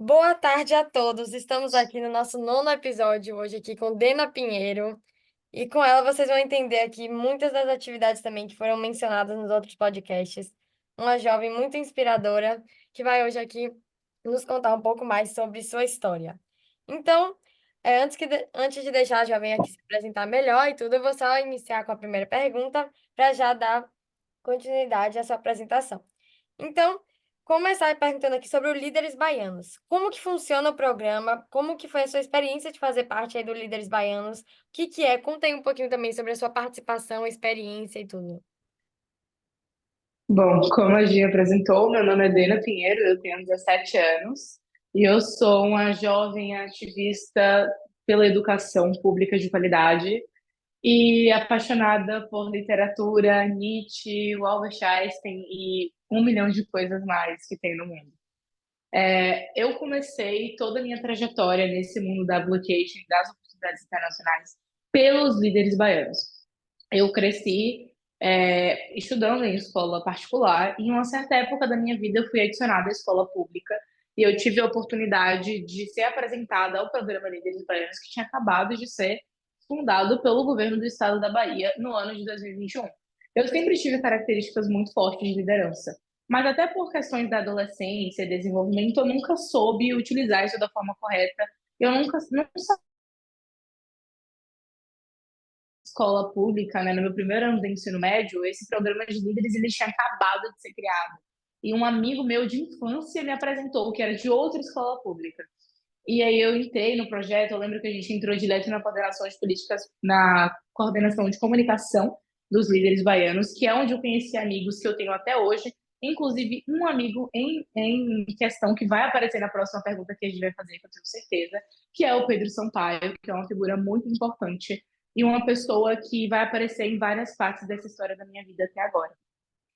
Boa tarde a todos. Estamos aqui no nosso nono episódio, hoje aqui com Dena Pinheiro. E com ela vocês vão entender aqui muitas das atividades também que foram mencionadas nos outros podcasts. Uma jovem muito inspiradora que vai hoje aqui nos contar um pouco mais sobre sua história. Então, antes de deixar a jovem aqui se apresentar melhor e tudo, eu vou só iniciar com a primeira pergunta para já dar continuidade à sua apresentação. Então, começar perguntando aqui sobre o Líderes Baianos. Como que funciona o programa? Como que foi a sua experiência de fazer parte aí do Líderes Baianos? O que que é? Conta aí um pouquinho também sobre a sua participação, experiência e tudo. Bom, como a Gia apresentou, meu nome é Dena Pinheiro, eu tenho 17 anos e eu sou uma jovem ativista pela educação pública de qualidade e apaixonada por literatura, Nietzsche, o Albert Einstein e um milhão de coisas mais que tem no mundo. Eu comecei toda a minha trajetória nesse mundo da blockchain, das oportunidades internacionais, pelos líderes baianos. Eu cresci estudando em escola particular e em uma certa época da minha vida eu fui adicionada à escola pública e eu tive a oportunidade de ser apresentada ao programa Líderes Baianos que tinha acabado de ser fundado pelo governo do estado da Bahia no ano de 2021. Eu sempre tive características muito fortes de liderança, mas até por questões da adolescência, desenvolvimento, eu nunca soube utilizar isso da forma correta. Eu nunca, não escola pública, né, no meu primeiro ano do ensino médio, esse programa de líderes ele tinha acabado de ser criado. E um amigo meu de infância me apresentou, que era de outra escola pública. E aí eu entrei no projeto, eu lembro que a gente entrou direto na coordenação de políticas, na coordenação de comunicação dos líderes baianos, que é onde eu conheci amigos que eu tenho até hoje, inclusive um amigo em questão que vai aparecer na próxima pergunta que a gente vai fazer, que eu tenho certeza, que é o Pedro Sampaio, que é uma figura muito importante e uma pessoa que vai aparecer em várias partes dessa história da minha vida até agora.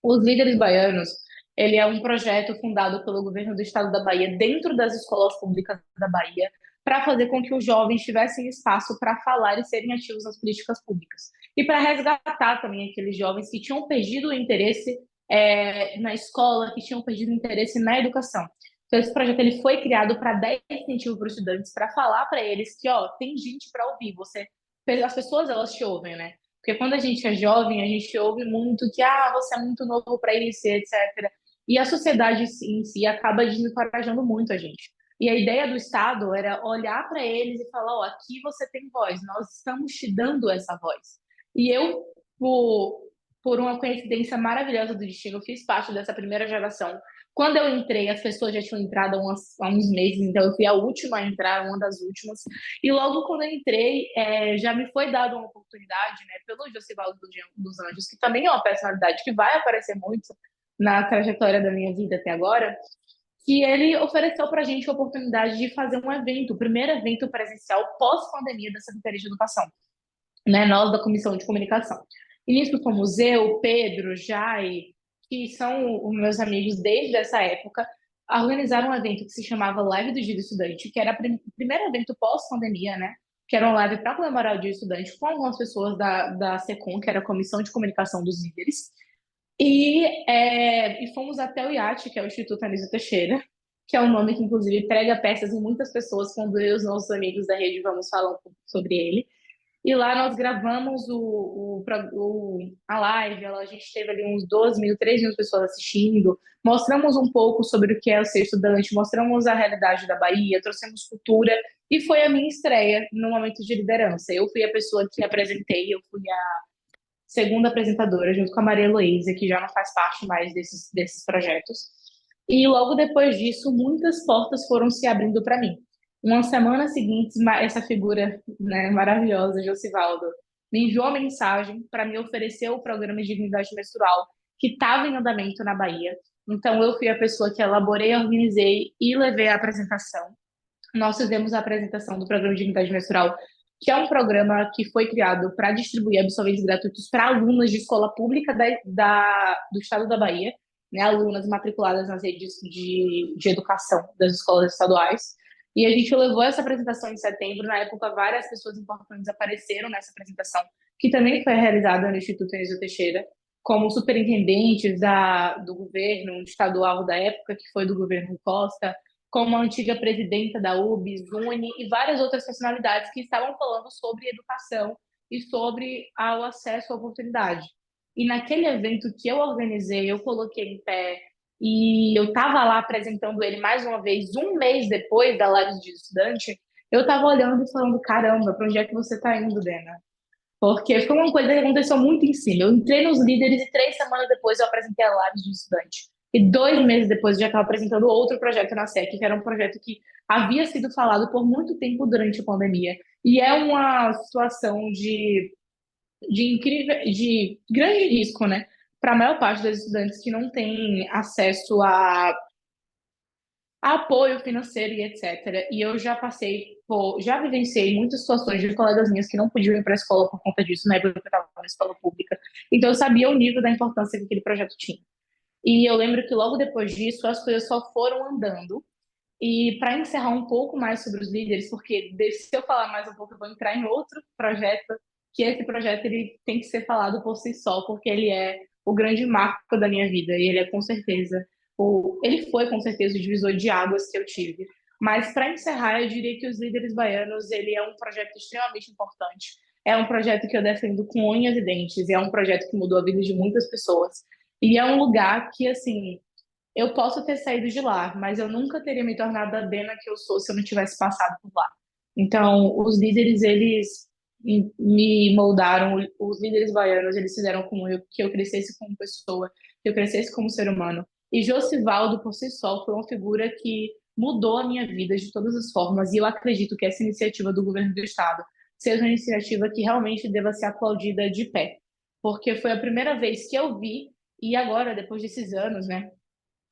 Os Líderes Baianos, ele é um projeto fundado pelo governo do estado da Bahia, dentro das escolas públicas da Bahia, para fazer com que os jovens tivessem espaço para falar e serem ativos nas políticas públicas. E para resgatar também aqueles jovens que tinham perdido o interesse na escola, que tinham perdido o interesse na educação. Então, esse projeto ele foi criado para dar incentivo para os estudantes, para falar para eles que, ó, tem gente para ouvir, as pessoas elas te ouvem, né? Porque quando a gente é jovem, a gente ouve muito que você é muito novo para isso, etc. E a sociedade em si acaba desencorajando muito a gente. E a ideia do Estado era olhar para eles e falar: ó, aqui você tem voz, nós estamos te dando essa voz. E eu, por, por uma coincidência maravilhosa do destino, fiz parte dessa primeira geração. Quando eu entrei, as pessoas já tinham entrado há uns meses, então eu fui a última a entrar, uma das últimas. E logo quando eu entrei, já me foi dada uma oportunidade, né, pelo Josivaldo dos Anjos, que também é uma personalidade que vai aparecer muito na trajetória da minha vida até agora, que ele ofereceu para a gente a oportunidade de fazer um evento, o primeiro evento presencial pós-pandemia da Secretaria de Educação, né, nós da Comissão de Comunicação. E nisso fomos eu, Pedro, Jai, que são os meus amigos desde essa época, a organizar um evento que se chamava Live do Dia do Estudante, que era o primeiro evento pós-pandemia, né? Que era uma live para comemorar o Dia do Estudante com algumas pessoas da SECOM, que era a Comissão de Comunicação dos Líderes. E fomos até o IAT, que é o Instituto Anísio Teixeira, que é um nome que, inclusive, prega peças em muitas pessoas quando eu e os nossos amigos da rede vamos falar um pouco sobre ele. E lá nós gravamos a live, a gente teve ali uns 12 mil, 13 mil pessoas assistindo, mostramos um pouco sobre o que é o ser estudante, mostramos a realidade da Bahia, trouxemos cultura, e foi a minha estreia no momento de liderança. Eu fui a pessoa que apresentei, eu fui a segunda apresentadora, junto com a Maria Heloísa, que já não faz parte mais desses projetos. E logo depois disso, muitas portas foram se abrindo para mim. Uma semana seguinte, essa figura, né, maravilhosa, Josivaldo, me enviou uma mensagem para me oferecer o programa de dignidade menstrual que estava em andamento na Bahia. Então, eu fui a pessoa que elaborei, organizei e levei a apresentação. Nós fizemos a apresentação do programa de dignidade menstrual, que é um programa que foi criado para distribuir absolventes gratuitos para alunas de escola pública do estado da Bahia, né, alunas matriculadas nas redes de educação das escolas estaduais. E a gente levou essa apresentação em setembro. Na época, várias pessoas importantes apareceram nessa apresentação, que também foi realizada no Instituto Anísio Teixeira, como superintendentes do governo estadual da época, que foi do governo Costa, como a antiga presidenta da UB, Zuni, e várias outras personalidades que estavam falando sobre educação e sobre o acesso à oportunidade. E naquele evento que eu organizei, eu coloquei em pé, e eu estava lá apresentando ele mais uma vez, um mês depois da live de estudante, eu estava olhando e falando, caramba, para onde é que você está indo, Dena? Porque foi uma coisa que aconteceu muito em cima. Eu entrei nos líderes e 3 semanas depois eu apresentei a live de estudante. E 2 meses depois eu já estava apresentando outro projeto na SEC, que era um projeto que havia sido falado por muito tempo durante a pandemia. E é uma situação de grande risco, né? Para a maior parte dos estudantes que não têm acesso a apoio financeiro e etc. E eu já já vivenciei muitas situações de colegas minhas que não podiam ir para a escola por conta disso, na época que eu estava na escola pública. Então eu sabia o nível da importância que aquele projeto tinha. E eu lembro que logo depois disso as coisas só foram andando. E para encerrar um pouco mais sobre os líderes, porque se eu falar mais um pouco, eu vou entrar em outro projeto, que esse projeto ele tem que ser falado por si só, porque ele é o grande marco da minha vida, e ele é com certeza, ele foi com certeza o divisor de águas que eu tive. Mas para encerrar, eu diria que os líderes baianos, ele é um projeto extremamente importante. É um projeto que eu defendo com unhas e dentes, e é um projeto que mudou a vida de muitas pessoas. E é um lugar que, assim, eu posso ter saído de lá, mas eu nunca teria me tornado a Dena que eu sou se eu não tivesse passado por lá. Então, os líderes, eles me moldaram, os líderes baianos, eles fizeram que eu crescesse como pessoa, que eu crescesse como ser humano. E Josivaldo, por si só, foi uma figura que mudou a minha vida de todas as formas, e eu acredito que essa iniciativa do governo do estado seja uma iniciativa que realmente deva ser aplaudida de pé, porque foi a primeira vez que eu vi, e agora, depois desses anos, né,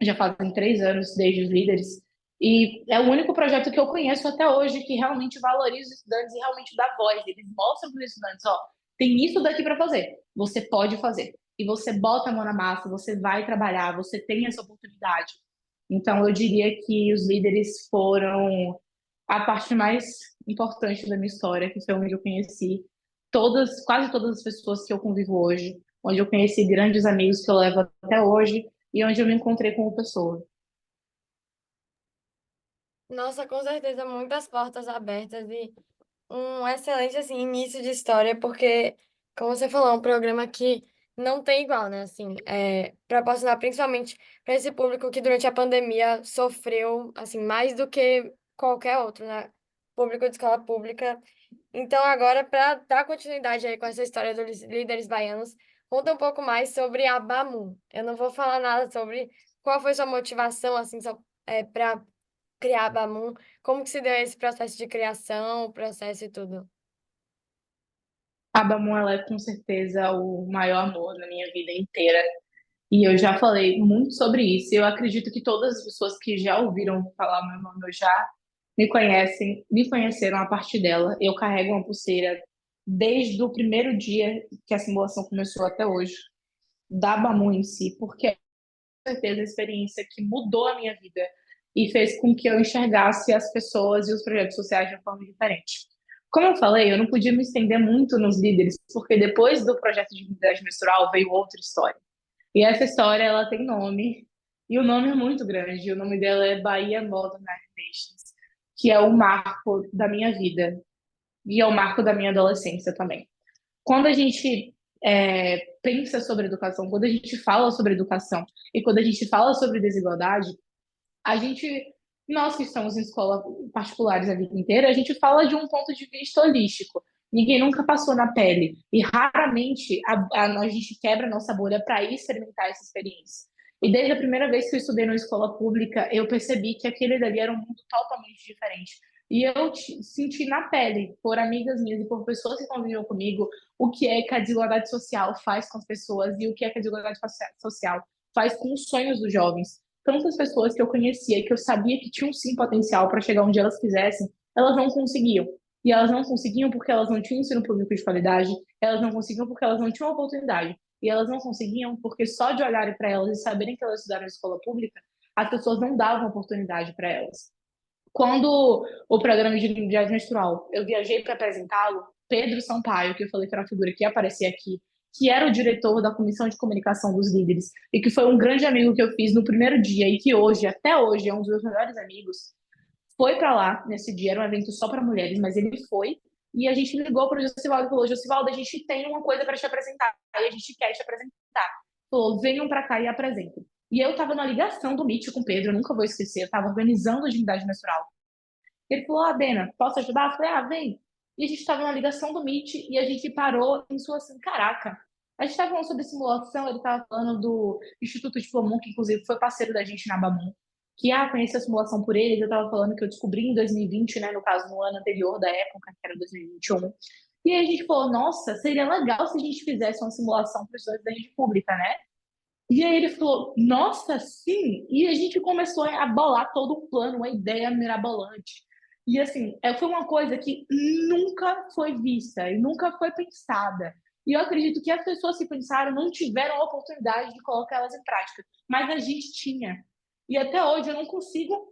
já fazem 3 anos desde os líderes, e é o único projeto que eu conheço até hoje que realmente valoriza os estudantes e realmente dá voz. Eles mostram para os estudantes, ó, tem isso daqui para fazer, você pode fazer. E você bota a mão na massa, você vai trabalhar, você tem essa oportunidade. Então, eu diria que os líderes foram a parte mais importante da minha história, que foi onde eu conheci quase todas as pessoas que eu convivo hoje, onde eu conheci grandes amigos que eu levo até hoje e onde eu me encontrei como pessoa. Nossa, com certeza, muitas portas abertas e um excelente assim início de história, porque, como você falou, é um programa que não tem igual, né? Assim, proporcionar principalmente para esse público que durante a pandemia sofreu assim mais do que qualquer outro, né? Público de escola pública. Então, agora, para dar continuidade aí com essa história dos líderes baianos, conta um pouco mais sobre a Bamu. Eu não vou falar nada sobre qual foi sua motivação, assim, para criar a Bamu, como que se deu esse processo de criação, o processo e tudo. A Bamu, ela é com certeza o maior amor na minha vida inteira. E eu já falei muito sobre isso. Eu acredito que todas as pessoas que já ouviram falar meu nome, eu já me conheceram a partir dela. Eu carrego uma pulseira desde o primeiro dia que a simulação começou até hoje, da Bamu em si, porque é com certeza a experiência que mudou a minha vida e fez com que eu enxergasse as pessoas e os projetos sociais de uma forma diferente. Como eu falei, eu não podia me estender muito nos líderes, porque depois do projeto de identidade menstrual veio outra história. E essa história, ela tem nome, e o nome é muito grande. O nome dela é Bahia Modern Nations, que é o marco da minha vida e é o marco da minha adolescência também. Quando a gente pensa sobre educação, quando a gente fala sobre educação e quando a gente fala sobre desigualdade, a gente, nós que estamos em escola particulares a vida inteira, a gente fala de um ponto de vista holístico. Ninguém nunca passou na pele. E raramente a gente quebra a nossa bolha para ir experimentar essa experiência. E desde a primeira vez que eu estudei numa escola pública, eu percebi que aquele dali era um mundo totalmente diferente. E eu senti na pele, por amigas minhas e por pessoas que conviviam comigo, o que é que a desigualdade social faz com as pessoas e o que é que a desigualdade social faz com os sonhos dos jovens. Tantas pessoas que eu conhecia, que eu sabia que tinham sim potencial para chegar onde elas quisessem, elas não conseguiam. E elas não conseguiam porque elas não tinham ensino público de qualidade, elas não conseguiam porque elas não tinham oportunidade. E elas não conseguiam porque só de olharem para elas e saberem que elas estudaram em escola pública, as pessoas não davam oportunidade para elas. Quando o programa de dignidade menstrual, eu viajei para apresentá-lo, Pedro Sampaio, que eu falei que era uma figura que ia aparecer aqui, que era o diretor da Comissão de Comunicação dos Líderes, e que foi um grande amigo que eu fiz no primeiro dia, e que hoje, até hoje, é um dos meus melhores amigos, foi para lá nesse dia, era um evento só para mulheres, mas ele foi, e a gente ligou para o Josivaldo e falou: Josivaldo, a gente tem uma coisa para te apresentar, e a gente quer te apresentar. Falou: venham para cá e apresentem. E eu estava na ligação do Meet com o Pedro, eu nunca vou esquecer, eu estava organizando a divindade menstrual. Ele falou: Dena, posso ajudar? Eu falei: vem. E a gente estava na ligação do Meet e a gente parou e pensou assim: caraca, a gente estava falando sobre simulação, ele estava falando do Instituto Diplomon, que inclusive foi parceiro da gente na Bamon, que conheci a simulação por eles. Eu estava falando que eu descobri em 2020, né, no caso, no ano anterior da época, que era 2021. E aí a gente falou: nossa, seria legal se a gente fizesse uma simulação para os estudantes da rede pública, né? E aí ele falou: nossa, sim! E a gente começou a bolar todo um plano, uma ideia mirabolante. E assim, foi uma coisa que nunca foi vista e nunca foi pensada. E eu acredito que as pessoas que pensaram não tiveram a oportunidade de colocar elas em prática, mas a gente tinha. E até hoje eu não consigo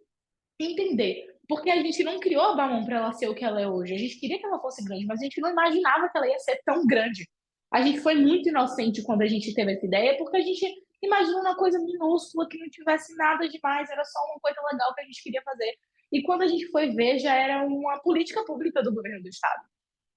entender, porque a gente não criou a Bamon para ela ser o que ela é hoje. A gente queria que ela fosse grande, mas a gente não imaginava que ela ia ser tão grande. A gente foi muito inocente quando a gente teve essa ideia, porque a gente imaginou uma coisa minúscula que não tivesse nada demais, era só uma coisa legal que a gente queria fazer. E quando a gente foi ver, já era uma política pública do governo do estado.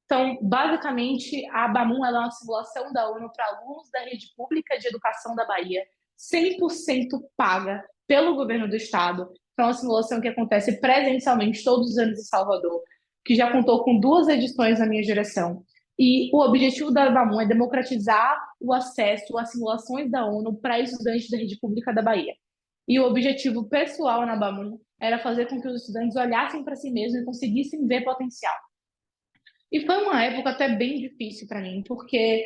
Então, basicamente, a Bamon é uma simulação da ONU para alunos da rede pública de educação da Bahia, 100% paga pelo governo do estado. Então, é uma simulação que acontece presencialmente todos os anos em Salvador, que já contou com 2 edições na minha direção. E o objetivo da Bamon é democratizar o acesso às simulações da ONU para estudantes da rede pública da Bahia. E o objetivo pessoal na Bamon era fazer com que os estudantes olhassem para si mesmos e conseguissem ver potencial. E foi uma época até bem difícil para mim, porque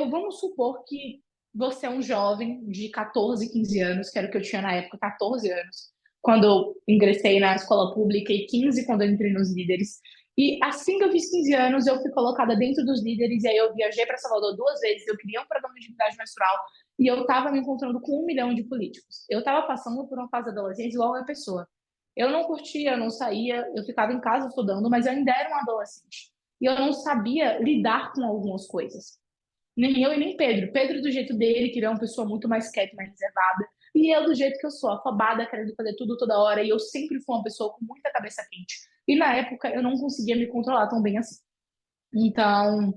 vamos supor que você é um jovem de 14, 15 anos, que era o que eu tinha na época, 14 anos, quando eu ingressei na escola pública, e 15 quando eu entrei nos líderes. E assim que eu fiz 15 anos, eu fui colocada dentro dos líderes, e aí eu viajei para Salvador 2 vezes, eu criei um programa de atividade menstrual, e eu estava me encontrando com 1 milhão de políticos. Eu estava passando por uma fase da adolescência igual a pessoa. Eu não curtia, eu não saía, eu ficava em casa estudando, mas eu ainda era um adolescente. E eu não sabia lidar com algumas coisas. Nem eu e nem Pedro. Pedro do jeito dele, que ele é uma pessoa muito mais quieta, mais reservada. E eu do jeito que eu sou, afobada, querendo fazer tudo toda hora. E eu sempre fui uma pessoa com muita cabeça quente. E na época eu não conseguia me controlar tão bem assim. Então,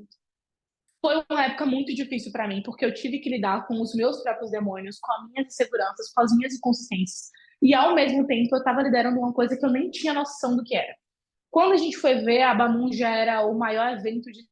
foi uma época muito difícil para mim, porque eu tive que lidar com os meus próprios demônios, com as minhas inseguranças, com as minhas inconsistências. E ao mesmo tempo eu estava liderando uma coisa que eu nem tinha noção do que era. Quando a gente foi ver, a Bamon já era o maior evento de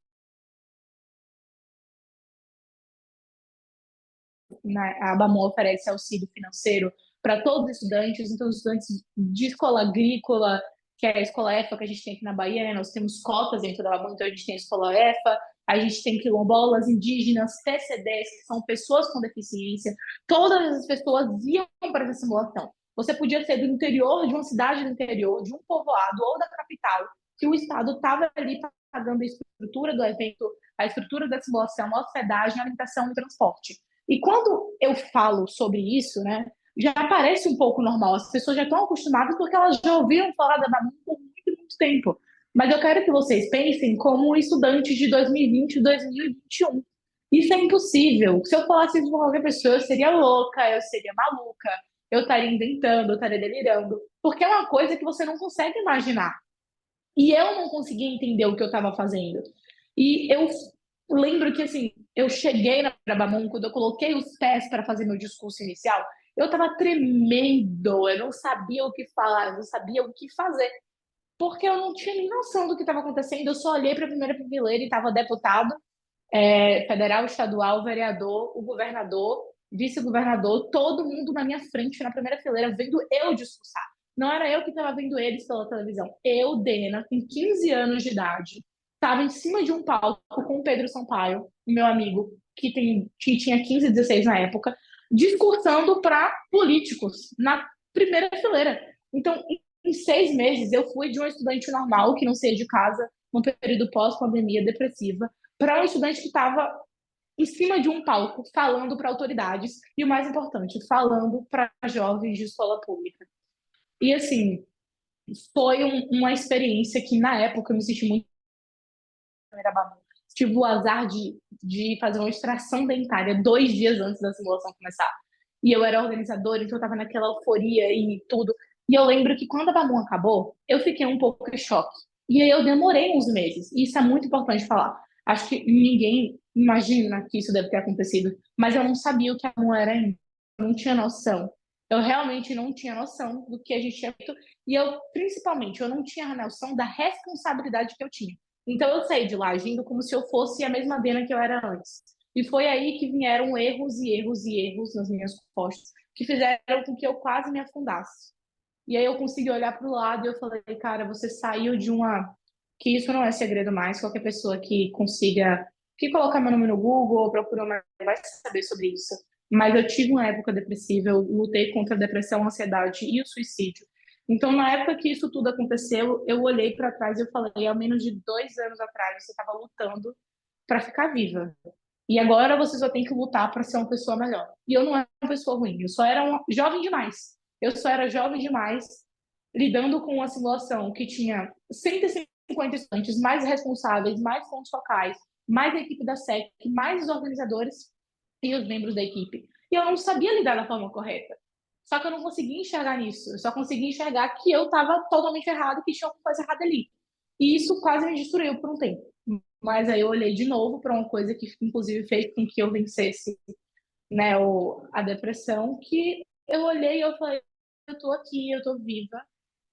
a Bamon oferece auxílio financeiro para todos os estudantes, então os estudantes de escola agrícola, que é a escola EFA que a gente tem aqui na Bahia, né? Nós temos cotas dentro da Bamon, então a gente tem a escola EFA, a gente tem quilombolas, indígenas, PCDs, que são pessoas com deficiência, todas as pessoas iam para essa simulação. Você podia ser do interior, de uma cidade do interior, de um povoado ou da capital, que o Estado estava ali pagando a estrutura do evento, a estrutura da simulação, a hospedagem, alimentação e transporte. E quando eu falo sobre isso, né, já parece um pouco normal. As pessoas já estão acostumadas porque elas já ouviram falar da Bamon por muito, muito tempo. Mas eu quero que vocês pensem como estudantes de 2020 e 2021. Isso é impossível. Se eu falasse isso com qualquer pessoa, eu seria louca, eu seria maluca, eu estaria inventando, eu estaria delirando. Porque é uma coisa que você não consegue imaginar. E eu não conseguia entender o que eu estava fazendo. E eu lembro que, assim, eu cheguei na Bamon, quando eu coloquei os pés para fazer meu discurso inicial, eu estava tremendo, eu não sabia o que falar, eu não sabia o que fazer, porque eu não tinha nem noção do que estava acontecendo, eu só olhei para a primeira fileira e estava deputado, federal, estadual, vereador, o governador, vice-governador, todo mundo na minha frente, na primeira fileira, vendo eu discursar. Não era eu que estava vendo eles pela televisão. Eu, Dena, com 15 anos de idade, estava em cima de um palco com o Pedro Sampaio, meu amigo, que tinha 15, 16 na época, discursando para políticos na primeira fileira. Então, em 6 meses, eu fui de um estudante normal, que não saía de casa, num período pós-pandemia depressiva, para um estudante que estava em cima de um palco, falando para autoridades, e o mais importante, falando para jovens de escola pública. E, assim, foi uma experiência que, na época, eu me senti muito tive o azar de fazer uma extração dentária 2 dias antes da simulação começar. E eu era organizadora, então eu tava naquela euforia e tudo. E eu lembro que quando a Bamun acabou, eu fiquei um pouco em choque. E aí eu demorei uns meses. E isso é muito importante falar. Acho que ninguém imagina que isso deve ter acontecido, mas eu não sabia o que a Bamun era ainda. Eu não tinha noção. Eu realmente não tinha noção do que a gente tinha feito. E eu, principalmente, eu não tinha noção da responsabilidade que eu tinha. Então eu saí de lá agindo como se eu fosse a mesma Dena que eu era antes. E foi aí que vieram erros e erros e erros nas minhas costas, que fizeram com que eu quase me afundasse. E aí eu consegui olhar para o lado e eu falei, cara, você saiu de uma. Que isso não é segredo mais, qualquer pessoa que consiga. Que colocar meu nome no Google ou procurar mais vai saber sobre isso. Mas eu tive uma época depressiva, eu lutei contra a depressão, a ansiedade e o suicídio. Então, na época que isso tudo aconteceu, eu olhei para trás e eu falei, há menos de 2 anos atrás, você estava lutando para ficar viva. E agora você só tem que lutar para ser uma pessoa melhor. E eu não era uma pessoa ruim, eu só era jovem demais. Eu só era jovem demais, lidando com uma simulação que tinha 150 estudantes mais responsáveis, mais pontos focais, mais a equipe da SEC, mais os organizadores e os membros da equipe. E eu não sabia lidar da forma correta. Só que eu não conseguia enxergar nisso. Eu só conseguia enxergar que eu estava totalmente errado, que tinha alguma coisa errada ali. E isso quase me destruiu por um tempo. Mas aí eu olhei de novo para uma coisa que, inclusive, fez com que eu vencesse, né, a depressão, que eu olhei e eu falei, eu tô aqui, eu tô viva,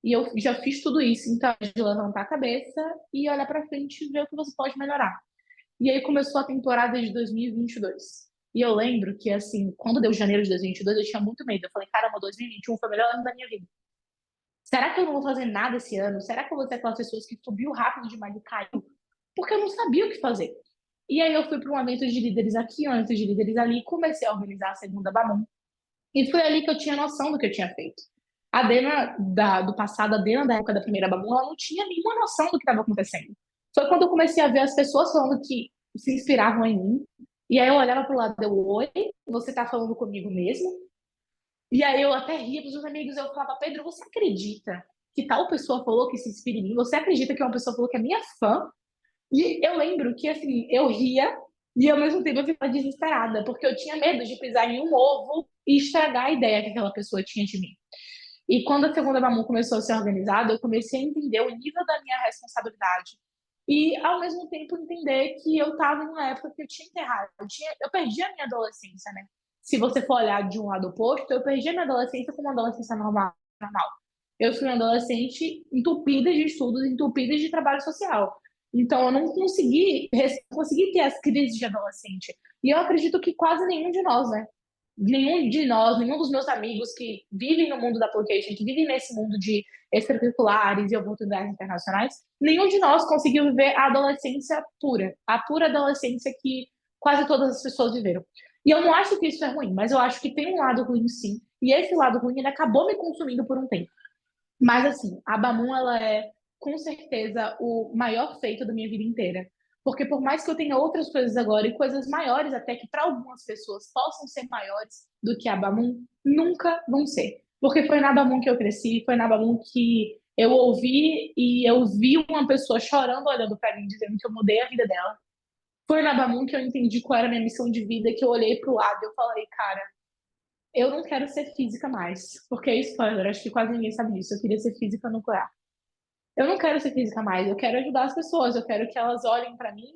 e eu já fiz tudo isso, então é de levantar a cabeça e olhar para frente e ver o que você pode melhorar. E aí começou a temporada de 2022. E eu lembro que, assim, quando deu janeiro de 2022, eu tinha muito medo. Eu falei, caramba, 2021 foi o melhor ano da minha vida. Será que eu não vou fazer nada esse ano? Será que eu vou ser aquelas pessoas que subiu rápido demais e caiu? Porque eu não sabia o que fazer. E aí eu fui para um evento de líderes aqui, um evento de líderes ali, e comecei a organizar a segunda Bamon. E foi ali que eu tinha noção do que eu tinha feito. A Dena do passado, a Dena da época da primeira Bamon, ela não tinha nenhuma noção do que estava acontecendo. Foi quando eu comecei a ver as pessoas falando que se inspiravam em mim. E aí eu olhava para o lado e eu, oi, você está falando comigo mesmo? E aí eu até ria para os meus amigos, eu falava, Pedro, você acredita que tal pessoa falou que se inspira em mim? Você acredita que uma pessoa falou que é minha fã? E eu lembro que, assim, eu ria e ao mesmo tempo eu ficava desesperada, porque eu tinha medo de pisar em um ovo e estragar a ideia que aquela pessoa tinha de mim. E quando a segunda Bamu começou a ser organizada, eu comecei a entender o nível da minha responsabilidade. E, ao mesmo tempo, entender que eu estava em uma época que eu tinha enterrado. Eu perdi a minha adolescência, né? Se você for olhar de um lado oposto, eu perdi a minha adolescência como uma adolescência normal. Eu fui uma adolescente entupida de estudos, entupida de trabalho social. Então, eu não consegui ter as crises de adolescente. E eu acredito que quase nenhum de nós, né? Nenhum de nós, nenhum dos meus amigos que vivem no mundo da application, que vivem nesse mundo de extracurriculares e oportunidades internacionais, nenhum de nós conseguiu viver a adolescência pura, a pura adolescência que quase todas as pessoas viveram. E eu não acho que isso é ruim, mas eu acho que tem um lado ruim, sim. E esse lado ruim, ele acabou me consumindo por um tempo. Mas, assim, a Bamun, ela é, com certeza, o maior feito da minha vida inteira. Porque por mais que eu tenha outras coisas agora, e coisas maiores até que para algumas pessoas possam ser maiores do que a Bamun, nunca vão ser. Porque foi na Bamun que eu cresci, foi na Bamun que eu ouvi e eu vi uma pessoa chorando, olhando para mim, dizendo que eu mudei a vida dela. Foi na Bamun que eu entendi qual era a minha missão de vida, que eu olhei para o lado e eu falei, cara, eu não quero ser física mais. Porque, spoiler, acho que quase ninguém sabe disso. Eu queria ser física nuclear. Eu não quero ser física mais. Eu quero ajudar as pessoas. Eu quero que elas olhem para mim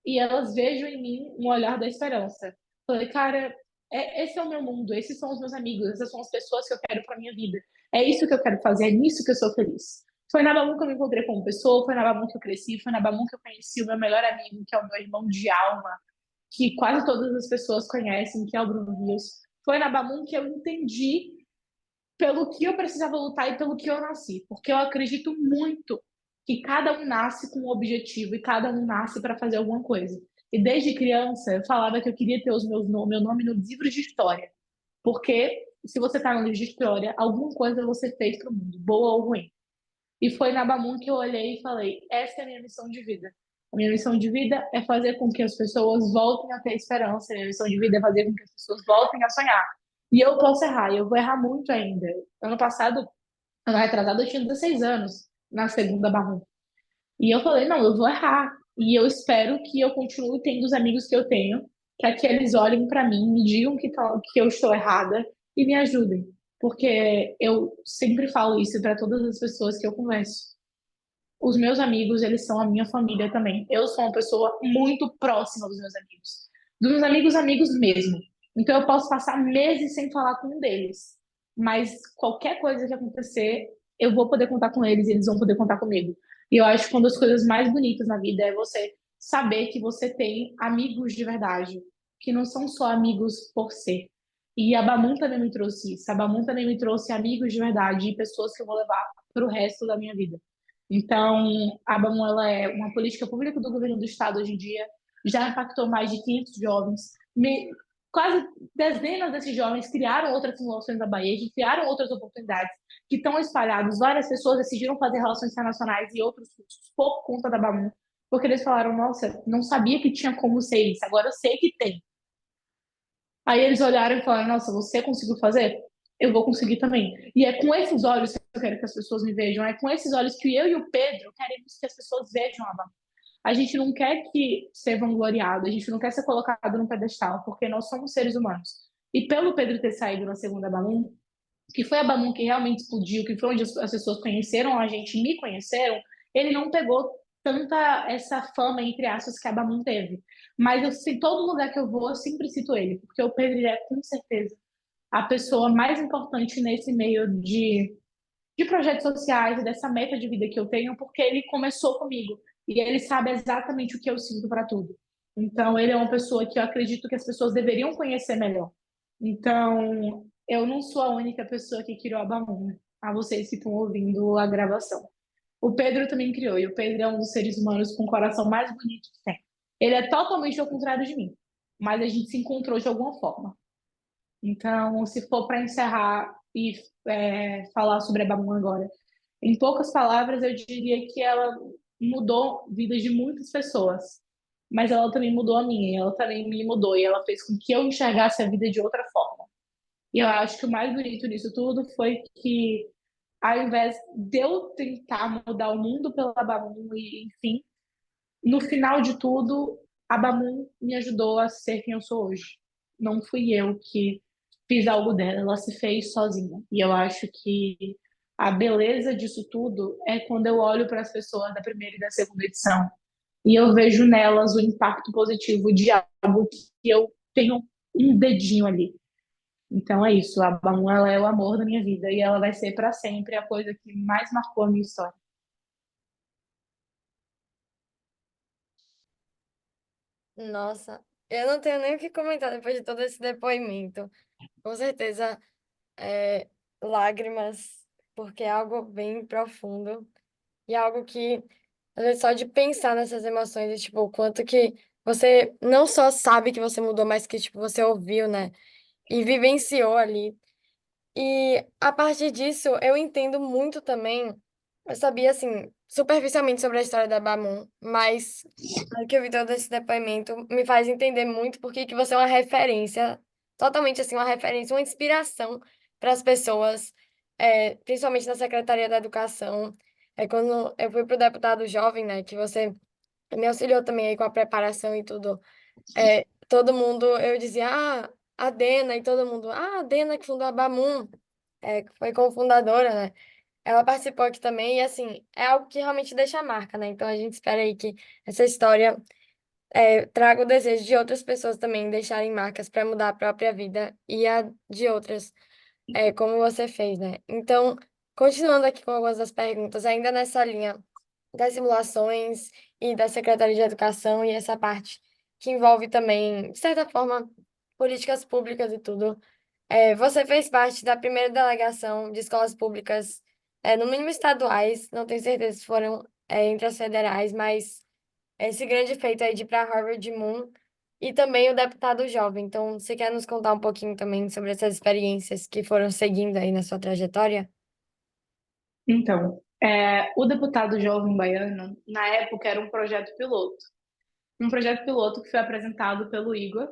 e elas vejam em mim um olhar da esperança. Falei, cara, esse é o meu mundo. Esses são os meus amigos. Essas são as pessoas que eu quero para minha vida. É isso que eu quero fazer. É nisso que eu sou feliz. Foi na Bamun que eu me encontrei como pessoa. Foi na Bamun que eu cresci. Foi na Bamun que eu conheci o meu melhor amigo, que é o meu irmão de alma, que quase todas as pessoas conhecem, que é o Bruno Rios. Foi na Bamun que eu entendi pelo que eu precisava lutar e pelo que eu nasci, porque eu acredito muito que cada um nasce com um objetivo e cada um nasce para fazer alguma coisa. E desde criança eu falava que eu queria ter meu nome no livro de história, porque se você está no livro de história, alguma coisa você fez para o mundo, boa ou ruim. E foi na Bamun que eu olhei e falei: essa é a minha missão de vida. A minha missão de vida é fazer com que as pessoas voltem a ter esperança. A minha missão de vida é fazer com que as pessoas voltem a sonhar. E eu posso errar, e eu vou errar muito ainda. Ano passado, ano retrasado, eu tinha 16 anos na segunda Bamun. E eu falei: não, eu vou errar. E eu espero que eu continue tendo os amigos que eu tenho, para que eles olhem para mim, me digam que eu estou errada e me ajudem. Porque eu sempre falo isso para todas as pessoas que eu converso. Os meus amigos, eles são a minha família também. Eu sou uma pessoa muito próxima dos meus amigos. Dos meus amigos, amigos mesmo. Então eu posso passar meses sem falar com um deles. Mas qualquer coisa que acontecer, eu vou poder contar com eles e eles vão poder contar comigo. E eu acho que uma das coisas mais bonitas na vida é você saber que você tem amigos de verdade, que não são só amigos por ser. E a Bamun também me trouxe isso. A Bamun também me trouxe amigos de verdade e pessoas que eu vou levar para o resto da minha vida. Então, a ABAMU ela é uma política pública do governo do estado hoje em dia, já impactou mais de 500 jovens, quase dezenas desses jovens criaram outras simulações da Bahia, que criaram outras oportunidades, que estão espalhados. Várias pessoas decidiram fazer relações internacionais e outros cursos por conta da ABAMU, porque eles falaram, nossa, não sabia que tinha como ser isso, agora eu sei que tem. Aí eles olharam e falaram: Nossa, você conseguiu fazer? Eu vou conseguir também. E é com esses olhos que eu quero que as pessoas me vejam. É com esses olhos que eu e o Pedro queremos que as pessoas vejam a Bamu. A gente não quer que ser vangloriado, a gente não quer ser colocado num pedestal, porque nós somos seres humanos. E pelo Pedro ter saído na segunda Bamu, que foi a Bamu que realmente explodiu, que foi onde as pessoas conheceram a gente, me conheceram, ele não pegou tanta essa fama, entre aspas, que a Bamu teve. Mas eu, em todo lugar que eu vou, eu sempre cito ele, porque o Pedro é, com certeza, a pessoa mais importante nesse meio de projetos sociais e dessa meta de vida que eu tenho, porque ele começou comigo e ele sabe exatamente o que eu sinto para tudo. Então, ele é uma pessoa que eu acredito que as pessoas deveriam conhecer melhor. Então, eu não sou a única pessoa que criou a Bamun, a vocês que estão ouvindo a gravação. O Pedro também criou, e o Pedro é um dos seres humanos com o coração mais bonito que tem. Ele é totalmente ao contrário de mim, mas a gente se encontrou de alguma forma. Então, se for para encerrar e falar sobre a Bamun agora, em poucas palavras, eu diria que ela mudou vidas de muitas pessoas, mas ela também mudou a minha, e ela também me mudou, e ela fez com que eu enxergasse a vida de outra forma. E eu acho que o mais bonito nisso tudo foi que, ao invés de eu tentar mudar o mundo pela Bamun, e enfim, no final de tudo, a Bamun me ajudou a ser quem eu sou hoje. Não fui eu que fiz algo dela, ela se fez sozinha. E eu acho que a beleza disso tudo é quando eu olho para as pessoas da primeira e da segunda edição e eu vejo nelas o impacto positivo de algo que eu tenho um dedinho ali. Então é isso, a Bamun ela é o amor da minha vida e ela vai ser para sempre a coisa que mais marcou a minha história. Nossa, eu não tenho nem o que comentar depois de todo esse depoimento. Com certeza, é, lágrimas, porque é algo bem profundo e é algo que, às vezes, só de pensar nessas emoções, e, tipo, o quanto que você não só sabe que você mudou, mas que, tipo, você ouviu, né? E vivenciou ali. E a partir disso, eu entendo muito também. Eu sabia, assim, superficialmente sobre a história da Bamun, mas o que eu vi todo esse depoimento me faz entender muito porque que você é uma referência, totalmente assim, uma referência, uma inspiração para as pessoas, principalmente na Secretaria da Educação. É quando eu fui para o deputado jovem, né, que você me auxiliou também aí com a preparação e tudo. Todo mundo, eu dizia, a Dena, e todo mundo, a Dena que fundou a Bamun, que foi cofundadora, né? Ela participou aqui também, e assim, é algo que realmente deixa a marca, né? Então a gente espera aí que essa história traga o desejo de outras pessoas também deixarem marcas para mudar a própria vida e a de outras, como você fez, né? Então, continuando aqui com algumas das perguntas, ainda nessa linha das simulações e da Secretaria de Educação e essa parte que envolve também, de certa forma, políticas públicas e tudo. Você fez parte da primeira delegação de escolas públicas, no mínimo estaduais, não tenho certeza se foram, entre as federais, mas esse grande feito aí de ir para Harvard Moon e também o deputado jovem. Então, você quer nos contar um pouquinho também sobre essas experiências que foram seguindo aí na sua trajetória? Então, o deputado jovem baiano, na época, era um projeto piloto. Um projeto piloto que foi apresentado pelo Igor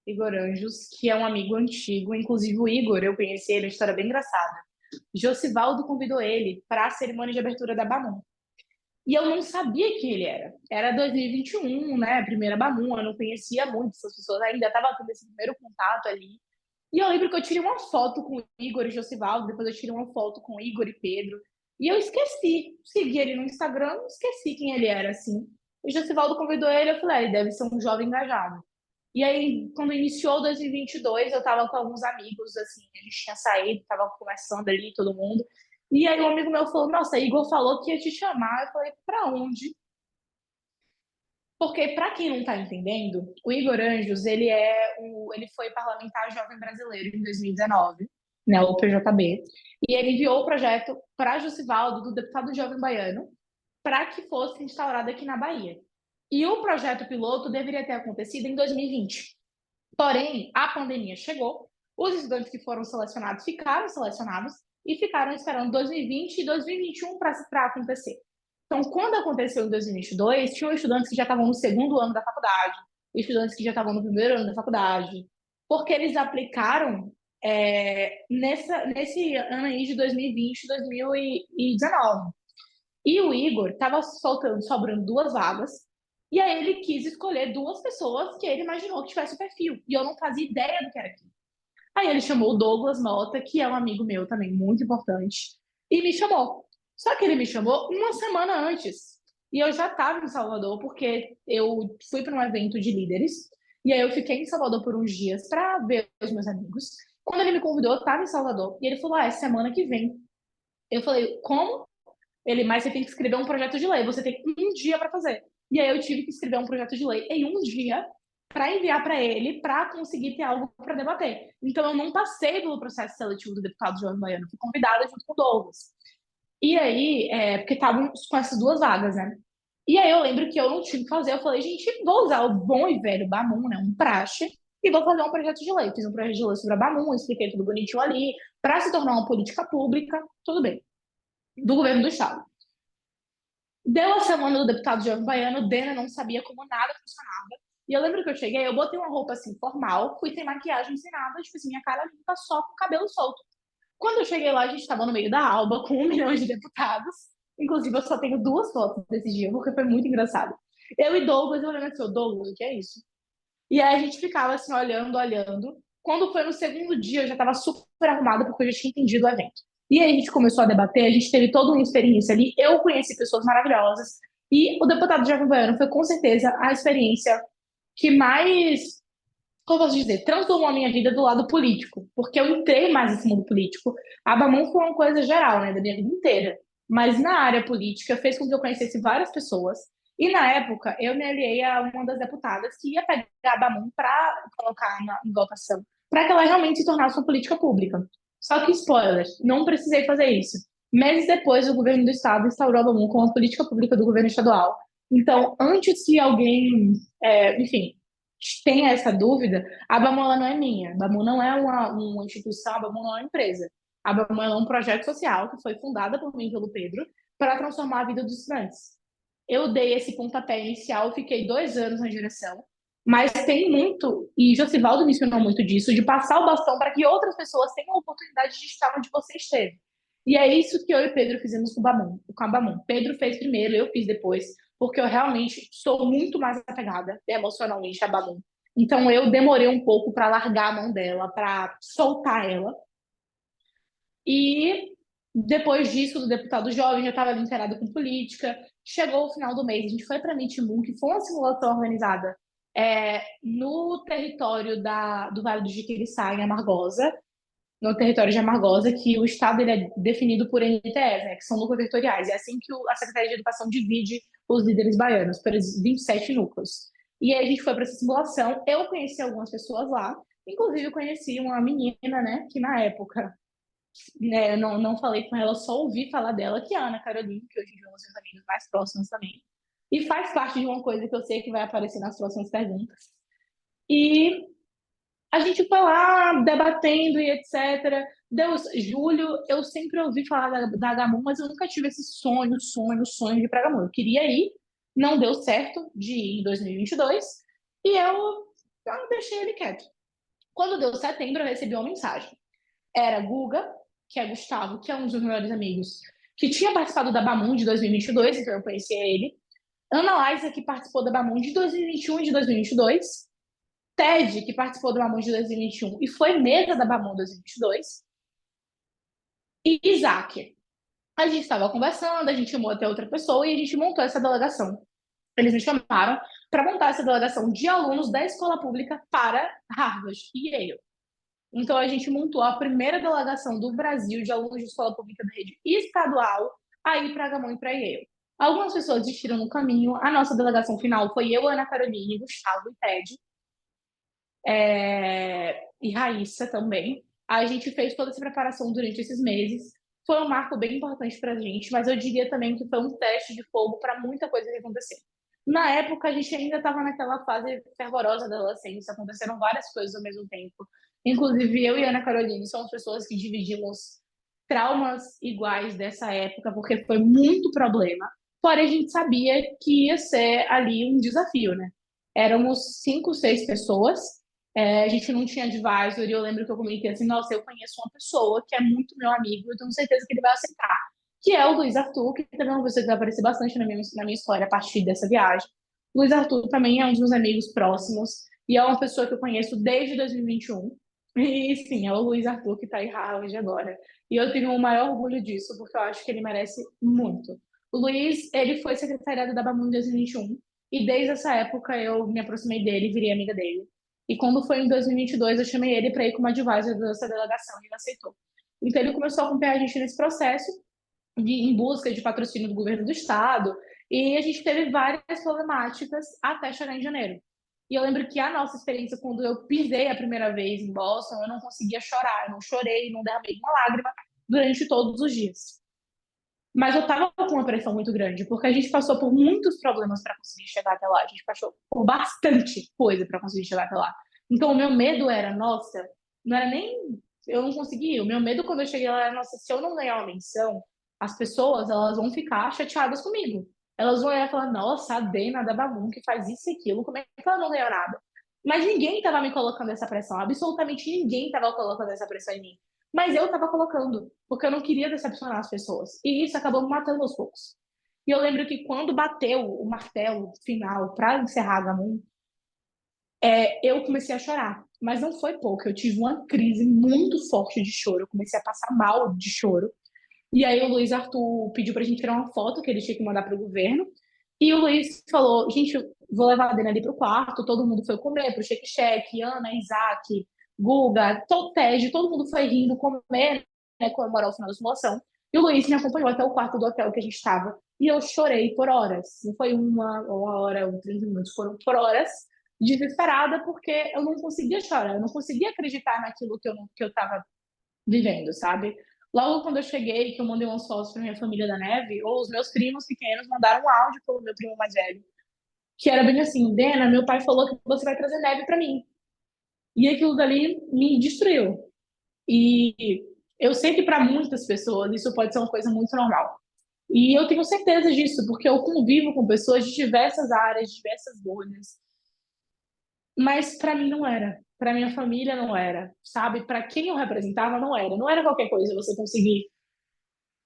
Anjos, que é um amigo antigo. Inclusive, o Igor, eu conheci ele, uma história bem engraçada. Josivaldo convidou ele para a cerimônia de abertura da Bamun. E eu não sabia quem ele era. Era 2021, né? Primeira Bamun, eu não conhecia muito essas pessoas ainda, estava tendo esse primeiro contato ali. E eu lembro que eu tirei uma foto com o Igor e Josivaldo, depois eu tirei uma foto com o Igor e Pedro. E eu esqueci, segui ele no Instagram, esqueci quem ele era, assim. E o Josivaldo convidou ele, eu falei, ele deve ser um jovem engajado. E aí, quando iniciou 2022, eu tava com alguns amigos, assim, a gente tinha saído, tava conversando ali, todo mundo. E aí um amigo meu falou, nossa, Igor falou que ia te chamar. Eu falei, pra onde? Porque, para quem não está entendendo, o Igor Anjos, ele foi parlamentar jovem brasileiro em 2019, né, o PJB, e ele enviou o projeto para Jussivaldo, do deputado jovem baiano, para que fosse instaurado aqui na Bahia. E o projeto piloto deveria ter acontecido em 2020. Porém, a pandemia chegou, os estudantes que foram selecionados ficaram selecionados e ficaram esperando 2020 e 2021 para acontecer. Então, quando aconteceu em 2022, tinham estudantes que já estavam no segundo ano da faculdade, estudantes que já estavam no primeiro ano da faculdade, porque eles aplicaram nesse ano aí de 2020 e 2019. E o Igor estava sobrando duas vagas, e aí ele quis escolher duas pessoas que ele imaginou que tivesse o perfil, e eu não fazia ideia do que era aquilo. Aí ele chamou o Douglas Mota, que é um amigo meu também, muito importante, e me chamou. Só que ele me chamou uma semana antes. E eu já estava em Salvador, porque eu fui para um evento de líderes, e aí eu fiquei em Salvador por uns dias para ver os meus amigos. Quando ele me convidou, eu estava em Salvador, e ele falou: é semana que vem. Eu falei: como? Ele, mas você tem que escrever um projeto de lei, você tem um dia para fazer. E aí eu tive que escrever um projeto de lei em um dia para enviar para ele, para conseguir ter algo para debater. Então eu não passei pelo processo seletivo do deputado João Baiano, fui convidada junto com o Douglas. E aí, porque estavam com essas duas vagas, né? E aí eu lembro que eu não tive que fazer, eu falei, gente, vou usar o bom e velho Bamun, né? Um praxe, e vou fazer um projeto de lei. Fiz um projeto de lei sobre a Bamun, expliquei tudo bonitinho ali, para se tornar uma política pública, tudo bem, do governo do Estado. Deu a semana do deputado Jovem Baiano, o Dena não sabia como nada funcionava. E eu lembro que eu cheguei, eu botei uma roupa assim, formal, fui sem maquiagem, sem nada, tipo assim, minha cara limpa só com o cabelo solto. Quando eu cheguei lá, a gente estava no meio da Alba, com 1 milhão de deputados. Inclusive, eu só tenho duas fotos desse dia, porque foi muito engraçado. Eu e Douglas, eu olhando assim, Douglas, o que é isso? E aí a gente ficava assim, olhando, olhando. Quando foi no segundo dia, eu já estava super arrumada, porque eu já tinha entendido o evento. E aí a gente começou a debater, a gente teve toda uma experiência ali. Eu conheci pessoas maravilhosas. E o deputado Jovem Baiano foi, com certeza, a experiência que mais, como eu posso dizer, transformou a minha vida do lado político. Porque eu entrei mais nesse mundo político. A Bamun foi uma coisa geral, né, da minha vida inteira. Mas na área política fez com que eu conhecesse várias pessoas. E na época, eu me aliei a uma das deputadas que ia pegar a Bamun para colocar em votação, para que ela realmente se tornasse uma política pública. Só que, spoiler, não precisei fazer isso. Meses depois, o governo do estado instaurou a Bamun como uma política pública do governo estadual. Então, antes que alguém, enfim, tenha essa dúvida, a Bamun ela não é minha. A Bamun não é uma instituição, a Bamun não é uma empresa. A Bamun é um projeto social que foi fundada por mim e pelo Pedro para transformar a vida dos estudantes. Eu dei esse pontapé inicial, fiquei 2 anos na direção, mas tem muito, e Josivaldo me ensinou muito disso, de passar o bastão para que outras pessoas tenham a oportunidade de estar onde você esteve. E é isso que eu e Pedro fizemos com a Bamun. Pedro fez primeiro, eu fiz depois, porque eu realmente sou muito mais apegada emocionalmente à Bamun. Então eu demorei um pouco para largar a mão dela, para soltar ela. E depois disso, do deputado jovem, já estava ali inteirado com política. Chegou o final do mês, a gente foi para a Meet Moon, que foi uma simulação organizada no território do Vale do Jiquiriçá, em Amargosa, no território de Amargosa, que o estado ele é definido por NTEs, né, que são núcleos territoriais. É assim que a Secretaria de Educação divide os líderes baianos, por 27 núcleos. E aí a gente foi para essa simulação. Eu conheci algumas pessoas lá, inclusive eu conheci uma menina, né, que na época, né, eu não falei com ela, só ouvi falar dela, que é a Ana Carolina, que hoje em dia é um dos meus amigos mais próximos também. E faz parte de uma coisa que eu sei que vai aparecer nas próximas perguntas. E a gente foi lá debatendo e etc. Julho, eu sempre ouvi falar da Gamu, mas eu nunca tive esse sonho de ir para Gamu. Eu queria ir, não deu certo de ir em 2022 e eu deixei ele quieto. Quando deu setembro, eu recebi uma mensagem. Era Guga, que é Gustavo, que é um dos meus melhores amigos, que tinha participado da Bamun de 2022, então eu conhecia ele. Ana Liza, que participou da Bamun de 2021 e de 2022. Ted, que participou da Bamun de 2021 e foi mesa da Bamun 2022. E Isaac. A gente estava conversando, a gente chamou até outra pessoa e a gente montou essa delegação. Eles me chamaram para montar essa delegação de alunos da escola pública para Harvard e Yale. Então, a gente montou a primeira delegação do Brasil de alunos de escola pública da rede estadual a ir para Agamon e para Yale. Algumas pessoas desistiram no caminho. A nossa delegação final foi eu, Ana Caroline, Gustavo e Ted. E Raíssa também. A gente fez toda essa preparação durante esses meses. Foi um marco bem importante para a gente, mas eu diria também que foi um teste de fogo para muita coisa que aconteceu. Na época, a gente ainda estava naquela fase fervorosa da adolescência, aconteceram várias coisas ao mesmo tempo. Inclusive, eu e Ana Caroline somos pessoas que dividimos traumas iguais dessa época, porque foi muito problema. Porém, a gente sabia que ia ser ali um desafio, né? Éramos 5, 6 pessoas, a gente não tinha advisor, e eu lembro que eu comentei assim, nossa, eu conheço uma pessoa que é muito meu amigo, eu tenho certeza que ele vai aceitar, que é o Luiz Arthur, que também é uma pessoa que vai aparecer bastante na minha história a partir dessa viagem. O Luiz Arthur também é um dos meus amigos próximos, e é uma pessoa que eu conheço desde 2021, e sim, é o Luiz Arthur que está em Harvard agora. E eu tenho o maior orgulho disso, porque eu acho que ele merece muito. O Luiz, ele foi secretariado da Bamun em 2021, e desde essa época eu me aproximei dele, virei amiga dele. E quando foi em 2022, eu chamei ele para ir como advisor dessa delegação e ele aceitou. Então ele começou a acompanhar a gente nesse processo em busca de patrocínio do governo do estado, e a gente teve várias problemáticas até chegar em janeiro. E eu lembro que a nossa experiência, quando eu pisei a primeira vez em Boston, eu não conseguia chorar, eu não chorei, não derramei uma lágrima durante todos os dias. Mas eu estava com uma pressão muito grande, porque a gente passou por muitos problemas para conseguir chegar até lá. A gente passou por bastante coisa para conseguir chegar até lá. Então, o meu medo era, nossa, não era nem eu não consegui. O meu medo quando eu cheguei lá era, nossa, se eu não ganhar uma menção, as pessoas elas vão ficar chateadas comigo. Elas vão olhar e falar, nossa, a Dena da Babum que faz isso e aquilo, como é que ela não ganhou nada? Mas ninguém estava me colocando essa pressão, absolutamente ninguém estava colocando essa pressão em mim. Mas eu estava colocando, porque eu não queria decepcionar as pessoas. E isso acabou me matando aos poucos. E eu lembro que quando bateu o martelo final para encerrar a Gamum, eu comecei a chorar. Mas não foi pouco, eu tive uma crise muito forte de choro. Eu comecei a passar mal de choro. E aí o Luiz Arthur pediu pra gente tirar uma foto que ele tinha que mandar pro governo. E o Luiz falou, gente, eu vou levar a Dena ali pro quarto, todo mundo foi comer, pro Shake Shack, Ana, Isaac, Guga, Ted, todo mundo foi rindo, comer, né, comemorar o final da simulação. E o Luiz me acompanhou até o quarto do hotel que a gente estava. E eu chorei por horas. Não foi uma hora, 30 minutos, foram por horas, desesperada, porque eu não conseguia chorar, eu não conseguia acreditar naquilo que eu tava vivendo, sabe? Logo quando eu cheguei, que eu mandei umas fotos para minha família da neve, ou os meus primos pequenos mandaram um áudio pelo meu primo mais velho, que era bem assim: Dena, meu pai falou que você vai trazer neve para mim. E aquilo dali me destruiu. E eu sei que para muitas pessoas isso pode ser uma coisa muito normal. E eu tenho certeza disso, porque eu convivo com pessoas de diversas áreas, de diversas bolhas. Mas para mim não era. Para minha família não era, sabe? Para quem eu representava não era. Não era qualquer coisa você conseguir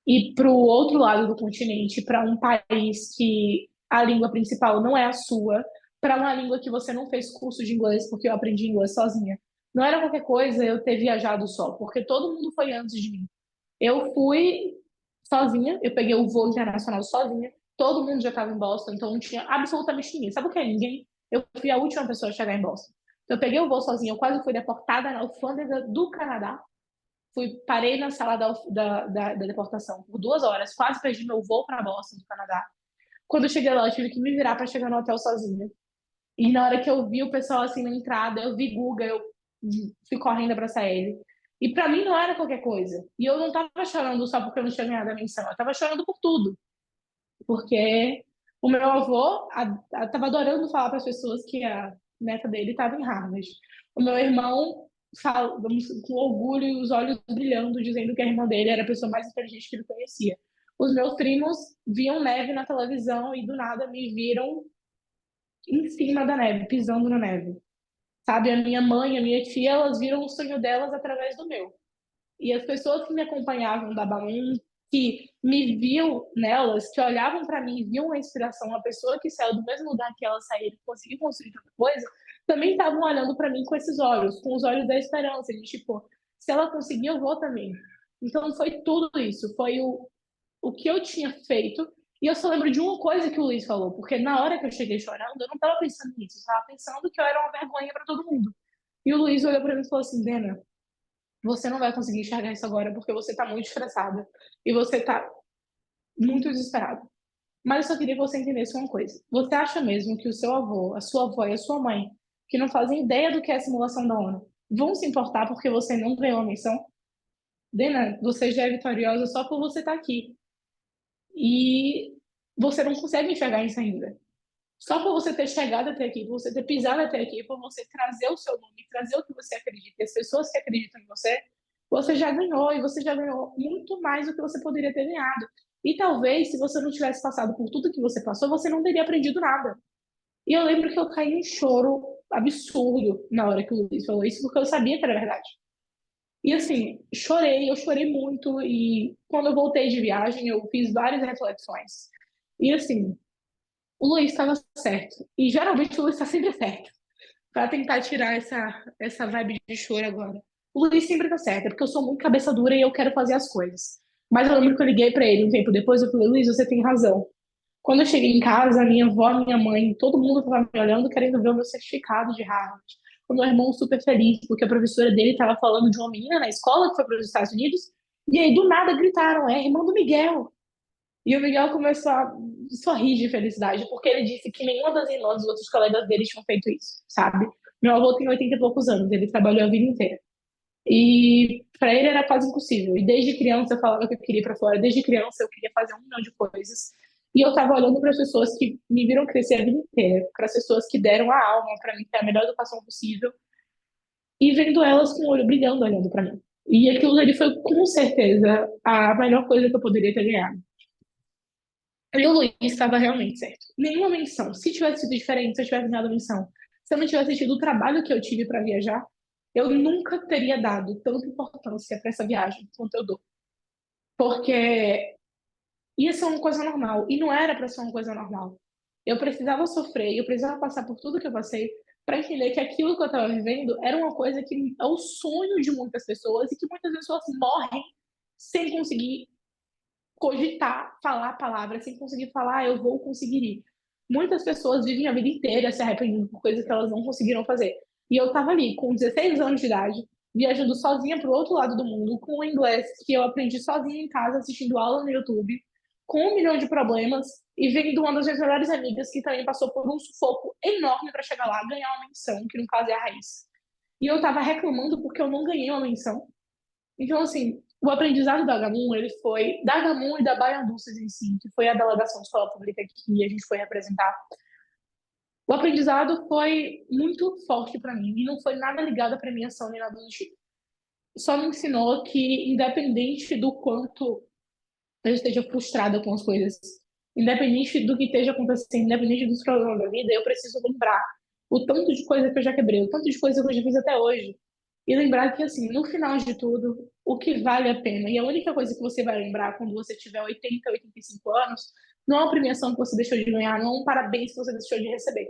ir para o outro lado do continente, para um país que a língua principal não é a sua, para uma língua que você não fez curso de inglês, porque eu aprendi inglês sozinha. Não era qualquer coisa eu ter viajado só, porque todo mundo foi antes de mim. Eu fui sozinha, eu peguei o voo internacional sozinha, todo mundo já estava em Boston, então não tinha absolutamente ninguém. Sabe o que é ninguém? Eu fui a última pessoa a chegar em Boston. Então, eu peguei o voo sozinha, eu quase fui deportada na alfândega do Canadá, parei na sala da deportação por 2 horas, quase perdi meu voo para Boston, do Canadá. Quando eu cheguei lá, eu tive que me virar para chegar no hotel sozinha. E na hora que eu vi o pessoal assim na entrada, eu vi Guga, eu fui correndo para ele. E para mim não era qualquer coisa. E eu não tava chorando só porque eu não tinha ganhado a menção, eu tava chorando por tudo. Porque o meu avô tava adorando falar para as pessoas que a neta dele estava em Harvard. O meu irmão com orgulho e os olhos brilhando, dizendo que a irmã dele era a pessoa mais inteligente que ele conhecia. Os meus primos viam neve na televisão e do nada me viram em cima da neve, pisando na neve. Sabe, a minha mãe, a minha tia, elas viram o sonho delas através do meu. E as pessoas que me acompanhavam da Balloon que me viam nelas, que olhavam para mim e viam uma inspiração, uma pessoa que saiu do mesmo lugar que ela saiu e conseguiu construir tanta coisa, também estavam olhando para mim com esses olhos, com os olhos da esperança, de tipo, se ela conseguir, eu vou também. Então foi tudo isso, foi o que eu tinha feito. E eu só lembro de uma coisa que o Luiz falou, porque na hora que eu cheguei chorando, eu não estava pensando nisso, eu estava pensando que eu era uma vergonha para todo mundo. E o Luiz olhou para mim e falou assim: Dena, você não vai conseguir enxergar isso agora porque você está muito estressada e você está muito desesperada. Mas eu só queria que você entendesse uma coisa. Você acha mesmo que o seu avô, a sua avó e a sua mãe, que não fazem ideia do que é a simulação da ONU, vão se importar porque você não ganhou a missão? Dena, você já é vitoriosa só por você estar aqui. E você não consegue enxergar isso ainda. Só por você ter chegado até aqui, por você ter pisado até aqui, por você trazer o seu nome, trazer o que você acredita, e as pessoas que acreditam em você, você já ganhou, e você já ganhou muito mais do que você poderia ter ganhado. E talvez, se você não tivesse passado por tudo que você passou, você não teria aprendido nada. E eu lembro que eu caí em choro absurdo na hora que o Luiz falou isso, porque eu sabia que era verdade. E assim, eu chorei muito, e quando eu voltei de viagem, eu fiz várias reflexões. E assim, o Luiz estava certo. E geralmente o Luiz está sempre certo. Para tentar tirar essa vibe de choro agora. O Luiz sempre tá certo, é porque eu sou muito cabeça dura e eu quero fazer as coisas. Mas eu lembro que eu liguei para ele um tempo depois, eu falei: Luiz, você tem razão. Quando eu cheguei em casa, a minha avó, a minha mãe, todo mundo estava me olhando querendo ver o meu certificado de Harvard. O meu irmão super feliz, porque a professora dele estava falando de uma menina na escola que foi para os Estados Unidos. E aí, do nada, gritaram: é irmã do Miguel. E o Miguel começou a sorrir de felicidade, porque ele disse que nenhuma das irmãs dos outros colegas dele tinham feito isso, sabe? Meu avô tem 80 e poucos anos, ele trabalhou a vida inteira. E para ele era quase impossível. E desde criança eu falava que eu queria ir para fora, desde criança eu queria fazer 1 milhão de coisas. E eu estava olhando para as pessoas que me viram crescer a vida inteira, para as pessoas que deram a alma para mim ter a melhor educação possível, e vendo elas com o olho brilhando olhando para mim. E aquilo ali foi com certeza a melhor coisa que eu poderia ter ganhado. E o Luiz estava realmente certo. Nenhuma menção. Se tivesse sido diferente, se eu tivesse ganhado a menção, se eu não tivesse tido o trabalho que eu tive para viajar, eu nunca teria dado tanta importância para essa viagem quanto eu dou. Porque ia ser uma coisa normal. E não era para ser uma coisa normal. Eu precisava sofrer, eu precisava passar por tudo que eu passei para entender que aquilo que eu estava vivendo era uma coisa que é o sonho de muitas pessoas e que muitas pessoas morrem sem conseguir cogitar, falar a palavra, sem conseguir falar: "Ah, eu vou conseguir ir". Muitas pessoas vivem a vida inteira se arrependendo por coisas que elas não conseguiram fazer. E eu estava ali, com 16 anos de idade, viajando sozinha para o outro lado do mundo, com o inglês que eu aprendi sozinha em casa, assistindo aula no YouTube, com 1 milhão de problemas, e vendo uma das minhas melhores amigas que também passou por um sufoco enorme para chegar lá, ganhar uma menção, que no caso é a Raíssa. E eu estava reclamando porque eu não ganhei uma menção. Então, assim, o aprendizado da Gamun, ele foi da Gamun e da Baian Dulces em si, que foi a delegação de escola pública que a gente foi representar. O aprendizado foi muito forte para mim e não foi nada ligado à premiação nem nada do tipo. Só me ensinou que, independente do quanto eu esteja frustrada com as coisas, independente do que esteja acontecendo, independente dos problemas da vida, eu preciso lembrar o tanto de coisa que eu já quebrei, o tanto de coisa que eu já fiz até hoje. E lembrar que, assim, no final de tudo, o que vale a pena, e a única coisa que você vai lembrar quando você tiver 80, 85 anos, não é uma premiação que você deixou de ganhar, não é um parabéns que você deixou de receber.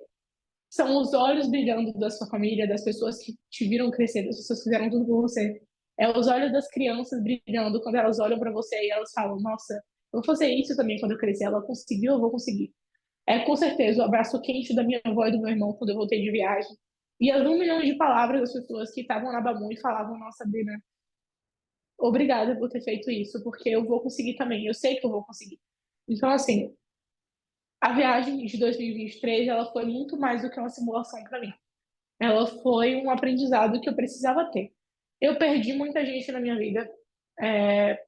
São os olhos brilhando da sua família, das pessoas que te viram crescer, das pessoas que fizeram tudo por você. É os olhos das crianças brilhando quando elas olham para você e elas falam: nossa, eu vou fazer isso também quando eu crescer. Ela conseguiu, eu vou conseguir. É com certeza o abraço quente da minha avó e do meu irmão quando eu voltei de viagem. E as 1 milhão de palavras das pessoas que estavam na Bamu e falavam: nossa, Brina, obrigada por ter feito isso, porque eu vou conseguir também. Eu sei que eu vou conseguir. Então, assim, a viagem de 2023 ela foi muito mais do que uma simulação para mim. Ela foi um aprendizado que eu precisava ter. Eu perdi muita gente na minha vida, é,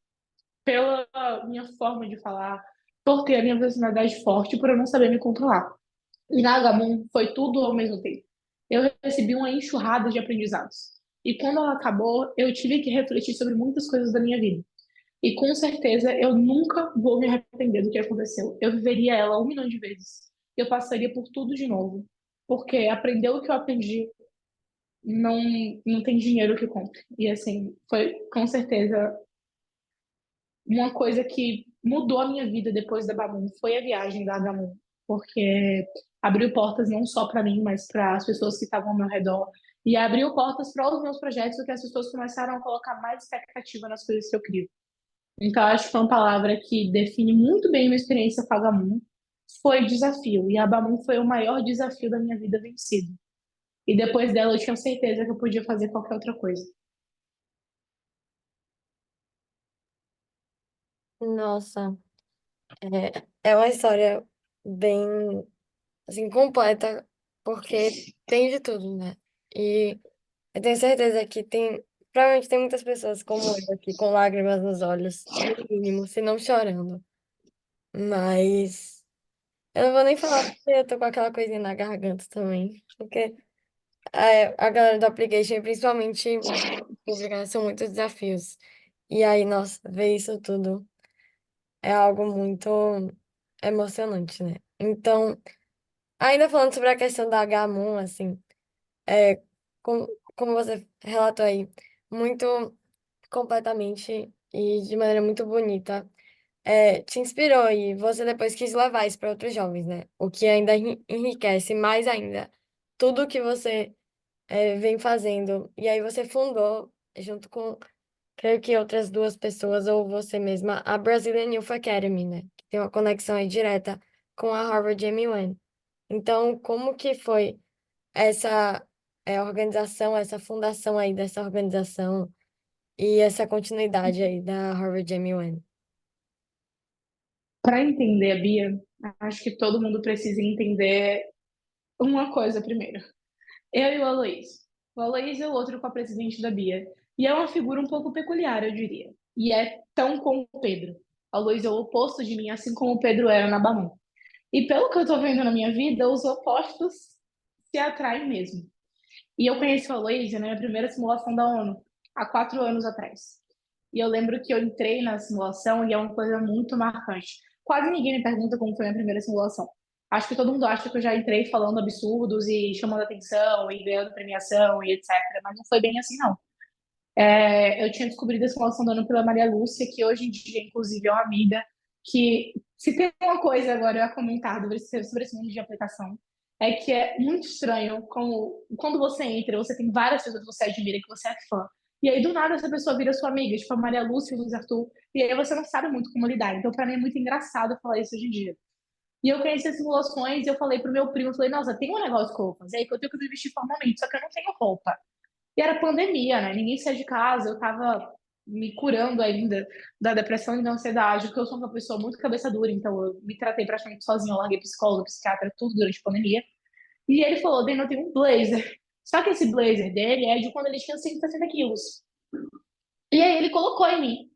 pela minha forma de falar, por ter a minha personalidade forte, por eu não saber me controlar. E na Agamon foi tudo ao mesmo tempo. Eu recebi uma enxurrada de aprendizados. E quando ela acabou, eu tive que refletir sobre muitas coisas da minha vida. E com certeza eu nunca vou me arrepender do que aconteceu. Eu viveria ela 1 milhão de vezes. Eu passaria por tudo de novo. Porque aprender o que eu aprendi não, não tem dinheiro que compre. E assim, foi com certeza uma coisa que mudou a minha vida depois da Bamun foi a viagem da Bamun, porque abriu portas não só para mim, mas para as pessoas que estavam ao meu redor. E abriu portas para os meus projetos, porque as pessoas começaram a colocar mais expectativa nas coisas que eu crio. Então, acho que foi uma palavra que define muito bem minha experiência com a Bamun, foi desafio. E a Bamun foi o maior desafio da minha vida vencido. E depois dela, eu tinha certeza que eu podia fazer qualquer outra coisa. Nossa, é uma história bem, assim, completa, porque tem de tudo, né? E eu tenho certeza que provavelmente tem muitas pessoas como eu aqui, com lágrimas nos olhos, no mínimo, se não chorando. Mas eu não vou nem falar porque eu tô com aquela coisinha na garganta também, porque a galera do application, principalmente pública, são muitos desafios. E aí, nossa, ver isso tudo é algo muito emocionante, né? Então, ainda falando sobre a questão da H1, assim, é, como você relatou aí, muito completamente e de maneira muito bonita, te inspirou e você depois quis levar isso para outros jovens, né? O que ainda enriquece mais ainda tudo que você vem fazendo. E aí você fundou, junto com, creio que outras duas pessoas, ou você mesma, a Brazilian Youth Academy, né? Que tem uma conexão aí direta com a Harvard M1. Então, como que foi essa organização, essa fundação aí dessa organização e essa continuidade aí da Harvard M1? Para entender a Bia, acho que todo mundo precisa entender uma coisa primeiro. Eu e o Aloysio. O Aloysio é o outro co-presidente da Bia. E é uma figura um pouco peculiar, eu diria. E é tão como o Pedro. O Aloysio é o oposto de mim, assim como o Pedro era na Bamun. E pelo que eu tô vendo na minha vida, os opostos se atraem mesmo. E eu conheci o Aloysio na minha primeira simulação da ONU, há 4 anos atrás. E eu lembro que eu entrei na simulação e é uma coisa muito marcante. Quase ninguém me pergunta como foi a minha primeira simulação. Acho que todo mundo acha que eu já entrei falando absurdos e chamando atenção e ganhando premiação e etc. Mas não foi bem assim, não. Eu tinha descobrido a simulação do ano pela Maria Lúcia, que hoje em dia, inclusive, é uma amiga que, se tem uma coisa agora eu ia comentar sobre esse mundo de aplicação, é que é muito estranho como, quando você entra, você tem várias pessoas que você admira, que você é fã, e aí do nada essa pessoa vira sua amiga, tipo a Maria Lúcia e o Luiz Arthur, e aí você não sabe muito como lidar. Então, para mim, é muito engraçado falar isso hoje em dia. E eu conheci as simulações e eu falei pro meu primo, eu falei, nossa, tem um negócio que eu vou fazer aí que eu tenho que me vestir formalmente, só que eu não tenho roupa. E era pandemia, né? Ninguém saía de casa, eu tava me curando ainda da depressão e da ansiedade, porque eu sou uma pessoa muito cabeça dura, então eu me tratei praticamente sozinha, eu larguei psicólogo, psiquiatra, tudo durante a pandemia. E ele falou, Dani, eu tenho um blazer. Só que esse blazer dele é de quando ele tinha 160 quilos. E aí ele colocou em mim.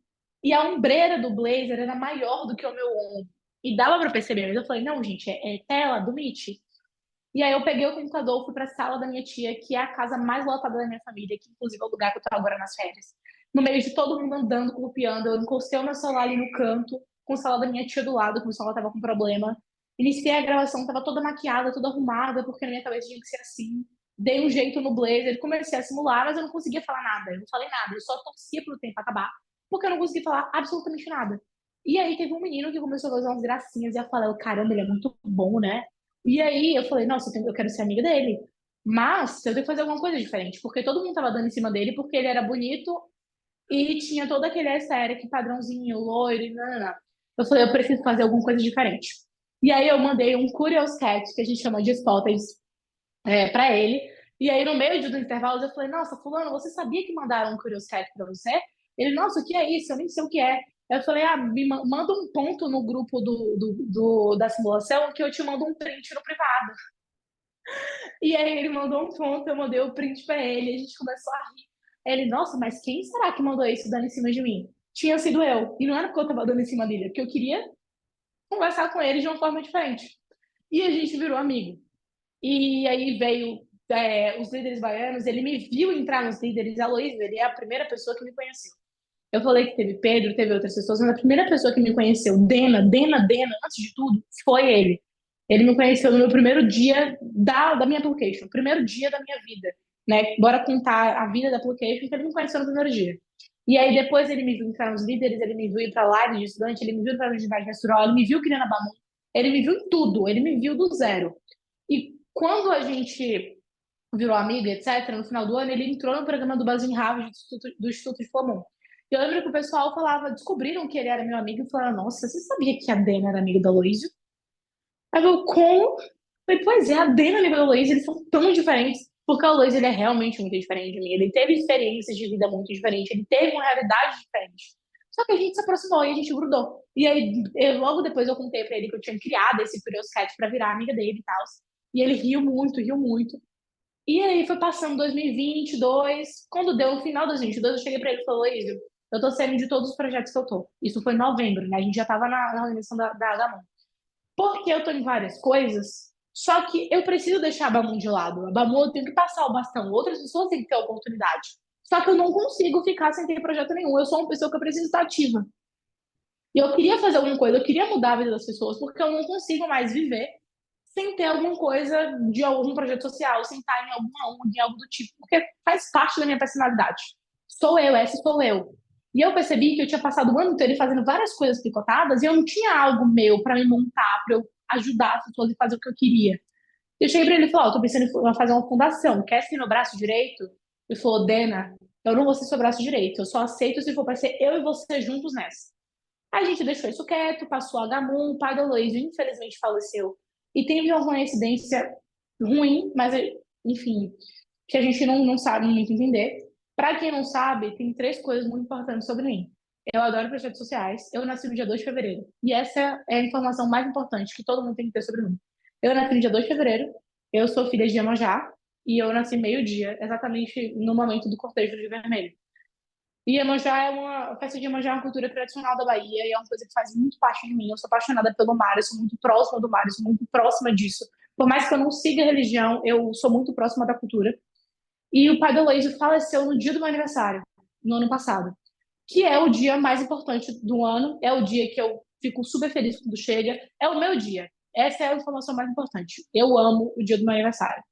E a ombreira do blazer era maior do que o meu ombro. E dava pra perceber, mas eu falei, não, gente, é tela do Meet. E aí eu peguei o computador, fui para a sala da minha tia, que é a casa mais lotada da minha família, que inclusive é o lugar que eu tô agora nas férias. No meio de todo mundo andando, copiando, eu encostei o meu celular ali no canto, com o celular da minha tia do lado, que o celular tava com problema. Iniciei a gravação, tava toda maquiada, toda arrumada, porque na minha cabeça tinha que ser assim. Dei um jeito no blazer, comecei a simular, mas eu não conseguia falar nada. Eu não falei nada, eu só torcia pro tempo acabar, porque eu não conseguia falar absolutamente nada. E aí teve um menino que começou a fazer umas gracinhas e eu falei, caramba, ele é muito bom, né? E aí eu falei, nossa, eu quero ser amiga dele. Mas eu tenho que fazer alguma coisa diferente, porque todo mundo tava dando em cima dele, porque ele era bonito e tinha todo aquele aesthetic padrãozinho, loiro e nanana. Eu falei, eu preciso fazer alguma coisa diferente. E aí eu mandei um Curious Cat, que a gente chama de Spotters, para ele. E aí no meio dos intervalos eu falei, nossa, fulano, você sabia que mandaram um Curious Cat pra você? Ele, nossa, o que é isso? Eu nem sei o que é. Eu falei, manda um ponto no grupo da simulação que eu te mando um print no privado. E aí ele mandou um ponto, eu mandei o print pra ele, a gente começou a rir. Ele, nossa, mas quem será que mandou isso dando em cima de mim? Tinha sido eu. E não era porque eu tava dando em cima dele, é porque eu queria conversar com ele de uma forma diferente. E a gente virou amigo. E aí veio os líderes baianos, ele me viu entrar nos líderes, a Luísa, ele é a primeira pessoa que me conheceu. Eu falei que teve Pedro, teve outras pessoas, mas a primeira pessoa que me conheceu, Dena, antes de tudo, foi ele. Ele me conheceu no meu primeiro dia da minha application, primeiro dia da minha vida, né? Bora contar a vida da application, que ele me conheceu no primeiro dia. E aí depois ele me viu entrar nos líderes, ele me viu ir para live de estudante, ele me viu entrar no ginásio menstrual, ele me viu criando a Bamu, ele me viu em tudo, ele me viu do zero. E quando a gente virou amiga, etc., no final do ano, ele entrou no programa do Bazin Harvard do Instituto de Fomont. E eu lembro que o pessoal falava, descobriram que ele era meu amigo e falaram, nossa, você sabia que a Dena era amiga do Aloysio? Aí eu, como? Eu falei, pois é, a Dena e a amiga do Aloysio, eles são tão diferentes. Porque o Aloysio, ele é realmente muito diferente de mim. Ele teve experiências de vida muito diferentes, ele teve uma realidade diferente. Só que a gente se aproximou e a gente grudou. E aí, logo depois eu contei pra ele que eu tinha criado esse Curious Cat pra virar amiga dele e tal. E ele riu muito, riu muito. E aí foi passando 2022. Quando deu no final de 2022, eu cheguei pra ele e falei, Luiz, eu tô saindo de todos os projetos que eu tô. Isso foi em novembro, né? A gente já tava na organização da Gamon. Porque eu tô em várias coisas, só que eu preciso deixar a Bamu de lado. A Bamu eu tenho que passar o bastão. Outras pessoas têm que ter oportunidade. Só que eu não consigo ficar sem ter projeto nenhum. Eu sou uma pessoa que eu preciso estar ativa. E eu queria fazer alguma coisa, eu queria mudar a vida das pessoas, porque eu não consigo mais viver sem ter alguma coisa de algum projeto social, sem estar em alguma ONG, algo do tipo, porque faz parte da minha personalidade. Sou eu, essa sou eu. E eu percebi que eu tinha passado o ano inteiro fazendo várias coisas picotadas e eu não tinha algo meu para me montar, para eu ajudar as pessoas e fazer o que eu queria. Eu cheguei para ele e falei: Ó, tô pensando em fazer uma fundação, quer ser meu braço direito? Ele falou: Dena, eu não vou ser seu braço direito, eu só aceito se for para ser eu e você juntos nessa. A gente deixou isso quieto, passou a Gamum, o pai do Aloysio infelizmente faleceu. E teve uma coincidência ruim, mas enfim, que a gente não sabe muito entender. Para quem não sabe, tem três coisas muito importantes sobre mim. Eu adoro projetos sociais. Eu nasci no dia 2 de fevereiro. E essa é a informação mais importante que todo mundo tem que ter sobre mim. Eu nasci no dia 2 de fevereiro. Eu sou filha de Iemanjá. E eu nasci meio-dia, exatamente no momento do cortejo de vermelho. E Iemanjá é uma, a festa de Iemanjá é uma cultura tradicional da Bahia e é uma coisa que faz muito parte de mim. Eu sou apaixonada pelo mar, eu sou muito próxima do mar, eu sou muito próxima disso. Por mais que eu não siga a religião, eu sou muito próxima da cultura. E o pai do Aloysio faleceu no dia do meu aniversário, no ano passado, que é o dia mais importante do ano, é o dia que eu fico super feliz quando chega, é o meu dia. Essa é a informação mais importante. Eu amo o dia do meu aniversário.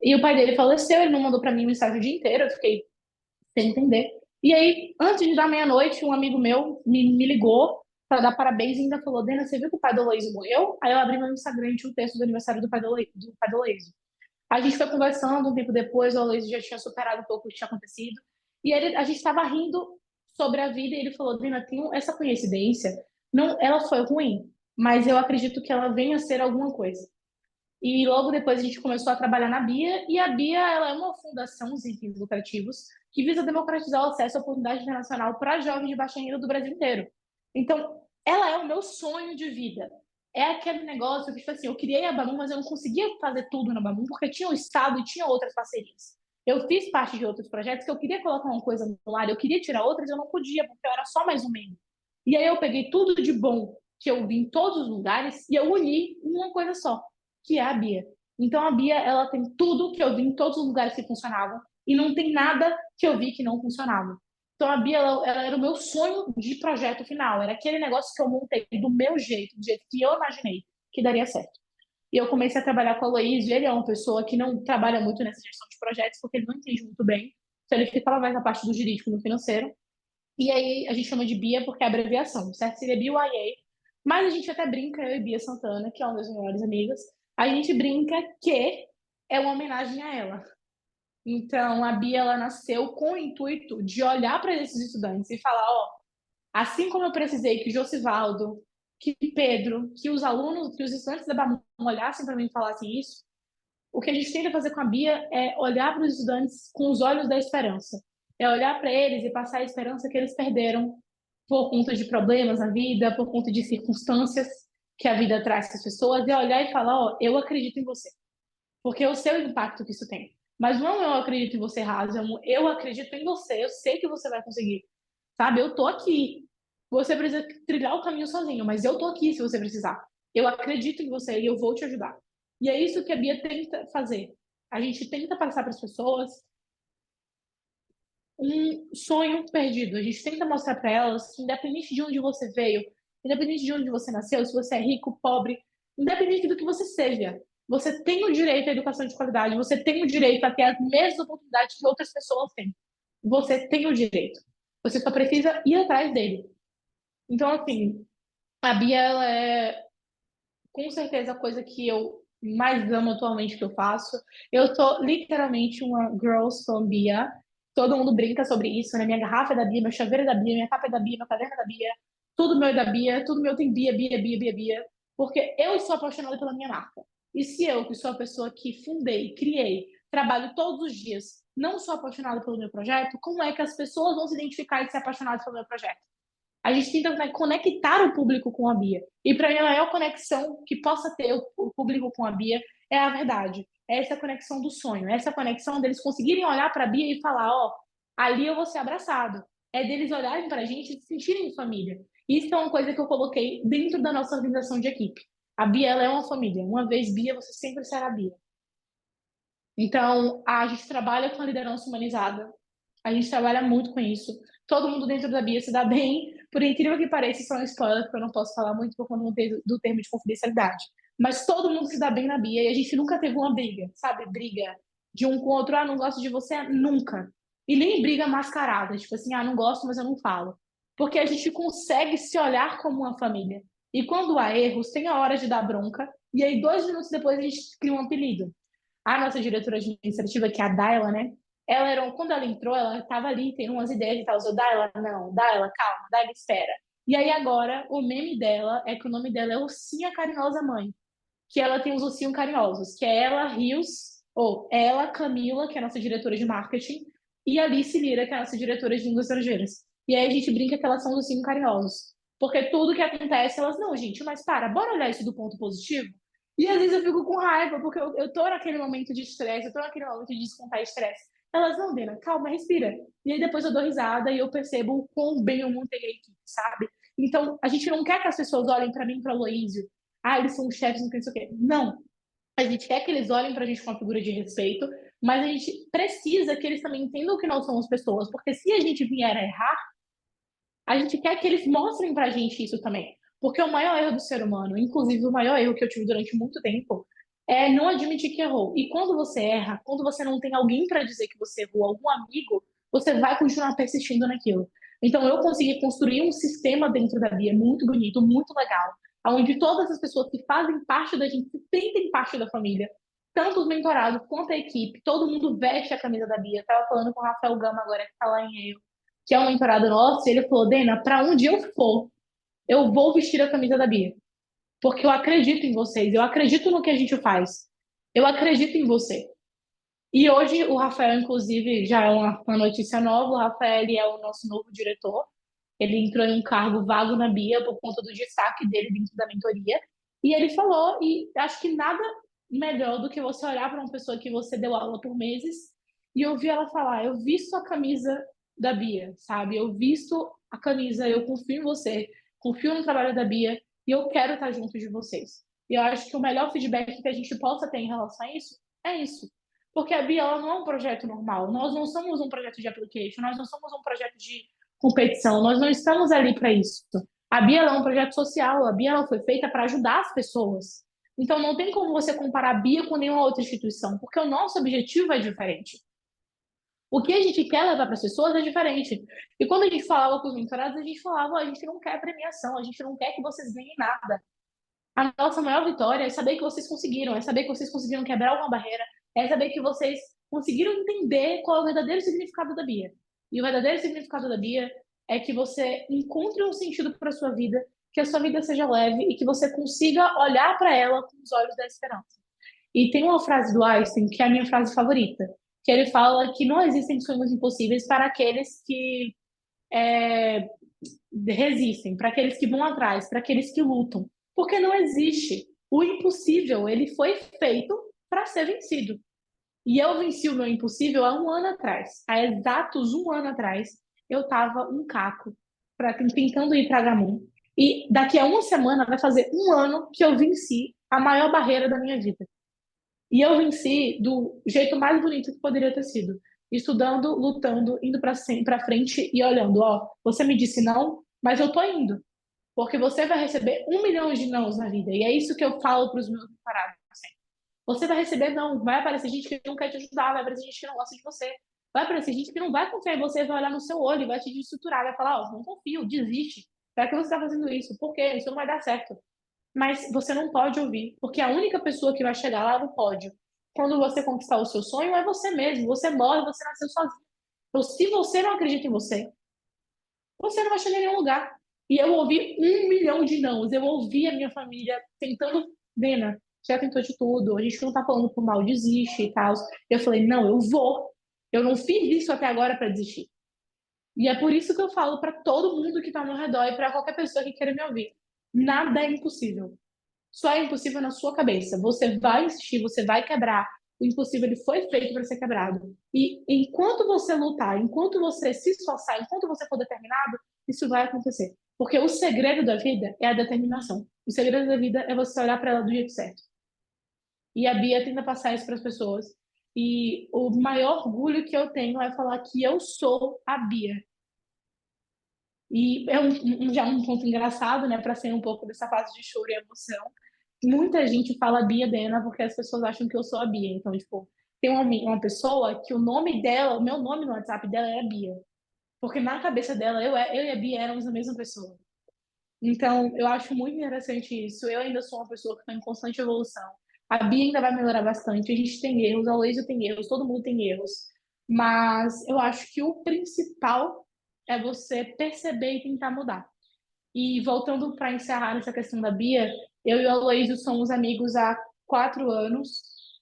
E o pai dele faleceu, ele não mandou para mim mensagem o dia inteiro, eu fiquei sem entender. E aí, antes da meia-noite, um amigo meu me ligou para dar parabéns e ainda falou: Dena, você viu que o pai do Aloysio morreu? Aí eu abri meu Instagram e tinha o texto do aniversário do pai do Aloysio. A gente foi conversando, um tempo depois, o Aloysio já tinha superado um pouco o que tinha acontecido. E a gente estava rindo sobre a vida e ele falou: Dena, tem essa coincidência. Não, ela foi ruim, mas eu acredito que ela venha a ser alguma coisa. E logo depois a gente começou a trabalhar na BIA, e a BIA ela é uma fundação sem fins lucrativos que visa democratizar o acesso à oportunidade internacional para jovens de baixa renda do Brasil inteiro. Então, ela é o meu sonho de vida. É aquele negócio que, tipo assim, eu criei a Bamu, mas eu não conseguia fazer tudo na Bamu, porque tinha o Estado e tinha outras parcerias. Eu fiz parte de outros projetos que eu queria colocar uma coisa no ar, eu queria tirar outras, eu não podia, porque eu era só mais um membro. E aí eu peguei tudo de bom que eu vi em todos os lugares e eu uni em uma coisa só, que é a Bia. Então a Bia, ela tem tudo que eu vi em todos os lugares que funcionavam e não tem nada que eu vi que não funcionava. Então a Bia, ela era o meu sonho de projeto final, era aquele negócio que eu montei do meu jeito, do jeito que eu imaginei que daria certo. E eu comecei a trabalhar com o Aloysio, ele é uma pessoa que não trabalha muito nessa gestão de projetos, porque ele não entende muito bem, então ele ficava mais na parte do jurídico, no financeiro, e aí a gente chama de Bia porque é abreviação, certo? Seria BYA. Mas a gente até brinca, eu e Bia Santana, que é uma das minhas melhores amigas, a gente brinca que é uma homenagem a ela. Então, a Bia, ela nasceu com o intuito de olhar para esses estudantes e falar, ó, assim como eu precisei que Josivaldo, que Pedro, que os alunos, que os estudantes da BAMU olhassem para mim e falassem isso, o que a gente tenta fazer com a Bia é olhar para os estudantes com os olhos da esperança. É olhar para eles e passar a esperança que eles perderam por conta de problemas na vida, por conta de circunstâncias que a vida traz para as pessoas, e olhar e falar, ó, eu acredito em você. Porque eu sei o impacto que isso tem. Mas não eu acredito em você, Razamo, eu acredito em você, eu sei que você vai conseguir. Sabe? Eu tô aqui. Você precisa trilhar o caminho sozinho, mas eu tô aqui se você precisar. Eu acredito em você e eu vou te ajudar. E é isso que a Bia tenta fazer. A gente tenta passar para as pessoas um sonho perdido. A gente tenta mostrar para elas que, independente de onde você veio, independente de onde você nasceu, se você é rico, pobre, independente do que você seja, você tem o direito à educação de qualidade, você tem o direito a ter as mesmas oportunidades que outras pessoas têm. Você tem o direito. Você só precisa ir atrás dele. Então, assim, a Bia, ela é com certeza a coisa que eu mais amo atualmente que eu faço. Eu sou literalmente uma Girls from Bia. Todo mundo brinca sobre isso, né? Minha garrafa é da Bia, meu chaveiro é da Bia, minha capa é da Bia, meu caderno é da Bia. Tudo meu é da Bia, tudo meu tem Bia, Bia, Bia, Bia, Bia. Porque eu sou apaixonada pela minha marca. E se eu, que sou a pessoa que fundei, criei, trabalho todos os dias, não sou apaixonada pelo meu projeto, como é que as pessoas vão se identificar e ser apaixonadas pelo meu projeto? A gente tenta, né, conectar o público com a Bia. E para mim, a maior conexão que possa ter o público com a Bia é a verdade. É essa conexão do sonho. É essa conexão deles conseguirem olhar para a Bia e falar: ó, ali eu vou ser abraçado. É deles olharem para a gente e se sentirem família. Isso é uma coisa que eu coloquei dentro da nossa organização de equipe. A Bia, ela é uma família. Uma vez Bia, você sempre será Bia. Então, a gente trabalha com a liderança humanizada. A gente trabalha muito com isso. Todo mundo dentro da Bia se dá bem. Por incrível que pareça, isso é um spoiler, porque eu não posso falar muito por conta do termo de confidencialidade. Mas todo mundo se dá bem na Bia e a gente nunca teve uma briga, sabe? Briga de um com o outro. Ah, não gosto de você, nunca. E nem briga mascarada, tipo assim, ah, não gosto, mas eu não falo. Porque a gente consegue se olhar como uma família. E quando há erros, tem a hora de dar bronca. E aí, 2 minutos depois, a gente cria um apelido. A nossa diretora administrativa, que é a Daila, né? Quando ela entrou, ela estava ali tendo umas ideias e tal. Eu, Daila, não, Daila, calma, Daila, espera. E aí agora, o meme dela é que o nome dela é Ursinha Carinhosa Mãe, que ela tem os ursinhos carinhosos, que é ela, Rios, ou ela, Camila, que é a nossa diretora de marketing, e a Alice Lira, que é a nossa diretora de línguas estrangeiras. E aí a gente brinca que elas são os ursinhos carinhosos. Porque tudo que acontece, elas, não, gente, mas para, bora olhar isso do ponto positivo? E às vezes eu fico com raiva, porque eu tô naquele momento de estresse, eu tô naquele momento de descontar estresse. Elas, não, Dena, calma, respira. E aí depois eu dou risada e eu percebo o quão bem eu montei a equipe, sabe? Então, a gente não quer que as pessoas olhem para mim, para Aloísio, ah, eles são chefes, não sei o quê. Não. A gente quer que eles olhem para a gente com uma figura de respeito, mas a gente precisa que eles também entendam que nós somos pessoas, porque se a gente vier a errar, a gente quer que eles mostrem para a gente isso também. Porque o maior erro do ser humano, inclusive o maior erro que eu tive durante muito tempo, é não admitir que errou. E quando você erra, quando você não tem alguém para dizer que você errou, algum amigo, você vai continuar persistindo naquilo. Então eu consegui construir um sistema dentro da Bia muito bonito, muito legal, onde todas as pessoas que fazem parte da gente se sentem parte da família, tanto os mentorados quanto a equipe, todo mundo veste a camisa da Bia. Eu estava falando com o Rafael Gama agora, que está lá em Eu, que é um mentorado nosso, e ele falou: Dena, para onde eu for, eu vou vestir a camisa da Bia. Porque eu acredito em vocês, eu acredito no que a gente faz, eu acredito em você. E hoje o Rafael, inclusive, já é uma notícia nova, o Rafael ele é o nosso novo diretor. Ele entrou em um cargo vago na Bia por conta do destaque dele dentro da mentoria. E ele falou, e acho que nada melhor do que você olhar para uma pessoa que você deu aula por meses e ouvir ela falar: eu visto a camisa da Bia, sabe? Eu visto a camisa, eu confio em você, confio no trabalho da Bia e eu quero estar junto de vocês. E eu acho que o melhor feedback que a gente possa ter em relação a isso é isso. Porque a Bia ela não é um projeto normal. Nós não somos um projeto de application, nós não somos um projeto de competição. Nós não estamos ali para isso. A Bia é um projeto social, a Bia ela foi feita para ajudar as pessoas. Então não tem como você comparar a Bia com nenhuma outra instituição, porque o nosso objetivo é diferente. O que a gente quer levar para as pessoas é diferente. E quando a gente falava com os mentorados, a gente falava: a gente não quer premiação, a gente não quer que vocês ganhem nada. A nossa maior vitória é saber que vocês conseguiram, é saber que vocês conseguiram quebrar uma barreira, é saber que vocês conseguiram entender qual é o verdadeiro significado da Bia. E o verdadeiro significado da Bia é que você encontre um sentido para a sua vida, que a sua vida seja leve e que você consiga olhar para ela com os olhos da esperança. E tem uma frase do Einstein que é a minha frase favorita, que ele fala que não existem sonhos impossíveis para aqueles que é, resistem, para aqueles que vão atrás, para aqueles que lutam. Porque não existe. O impossível, ele foi feito para ser vencido. E eu venci o meu impossível há um ano atrás. Há exatos um ano atrás, eu estava um caco tentando ir para Gamun. E daqui a uma semana vai fazer um ano que eu venci a maior barreira da minha vida. E eu venci do jeito mais bonito que poderia ter sido. Estudando, lutando, indo para frente e olhando, ó, você me disse não, mas eu tô indo. Porque você vai receber 1 milhão de nãos na vida. E é isso que eu falo para os meus parados. Assim. Você vai receber não. Vai aparecer gente que não quer te ajudar, vai aparecer gente que não gosta de você. Vai aparecer gente que não vai confiar em você, vai olhar no seu olho, vai te desestruturar, vai falar, ó, não confio, desiste. Para que você está fazendo isso? Por quê? Isso não vai dar certo. Mas você não pode ouvir, porque a única pessoa que vai chegar lá no pódio, quando você conquistar o seu sonho, é você mesmo. Você morre, você nasceu sozinho. Então, se você não acredita em você, você não vai chegar em nenhum lugar. E eu ouvi 1 milhão de nãos. Eu ouvi a minha família tentando, Dena, já tentou de tudo, a gente não tá falando por mal, desiste e tal. Eu falei, não, eu vou. Eu não fiz isso até agora para desistir. E é por isso que eu falo para todo mundo que tá ao meu redor e para qualquer pessoa que queira me ouvir. Nada é impossível. Só é impossível na sua cabeça. Você vai insistir, você vai quebrar. O impossível ele foi feito para ser quebrado. E enquanto você lutar, enquanto você se esforçar, enquanto você for determinado, isso vai acontecer. Porque o segredo da vida é a determinação. O segredo da vida é você olhar para ela do jeito certo. E a Bia tenta passar isso para as pessoas. E o maior orgulho que eu tenho é falar que eu sou a Bia. E é já um ponto engraçado, né, para sair um pouco dessa fase de choro e emoção. Muita gente fala Bia Dena porque as pessoas acham que eu sou a Bia. Então, tipo, tem uma pessoa que o nome dela, o meu nome no WhatsApp dela é Bia. Porque na cabeça dela, eu e a Bia éramos a mesma pessoa. Então, eu acho muito interessante isso. Eu ainda sou uma pessoa que está em constante evolução. A Bia ainda vai melhorar bastante. A gente tem erros, a Luísa tem erros, todo mundo tem erros. Mas eu acho que o principal é você perceber e tentar mudar. E voltando para encerrar essa questão da Bia, eu e o Aloysio somos amigos há 4 anos.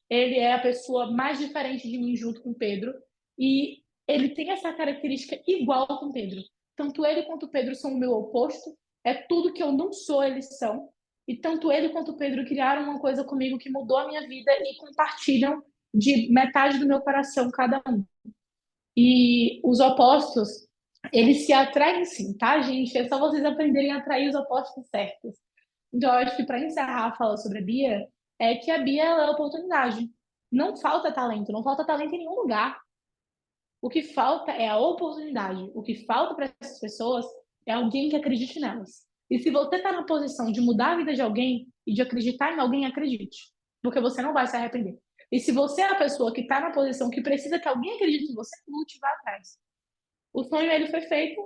Ele é a pessoa mais diferente de mim junto com o Pedro. E ele tem essa característica igual com o Pedro. Tanto ele quanto o Pedro são o meu oposto. É tudo que eu não sou, eles são. E tanto ele quanto o Pedro criaram uma coisa comigo que mudou a minha vida e compartilham de metade do meu coração cada um. E os opostos, eles se atraem sim, tá, gente? É só vocês aprenderem a atrair os opostos certos. Então, eu acho que para encerrar a fala sobre a Bia, é que a Bia ela é oportunidade. Não falta talento, não falta talento em nenhum lugar. O que falta é a oportunidade. O que falta para essas pessoas é alguém que acredite nelas. E se você está na posição de mudar a vida de alguém e de acreditar em alguém, acredite. Porque você não vai se arrepender. E se você é a pessoa que está na posição que precisa que alguém acredite em você, lute, vá atrás. O sonho ele foi feito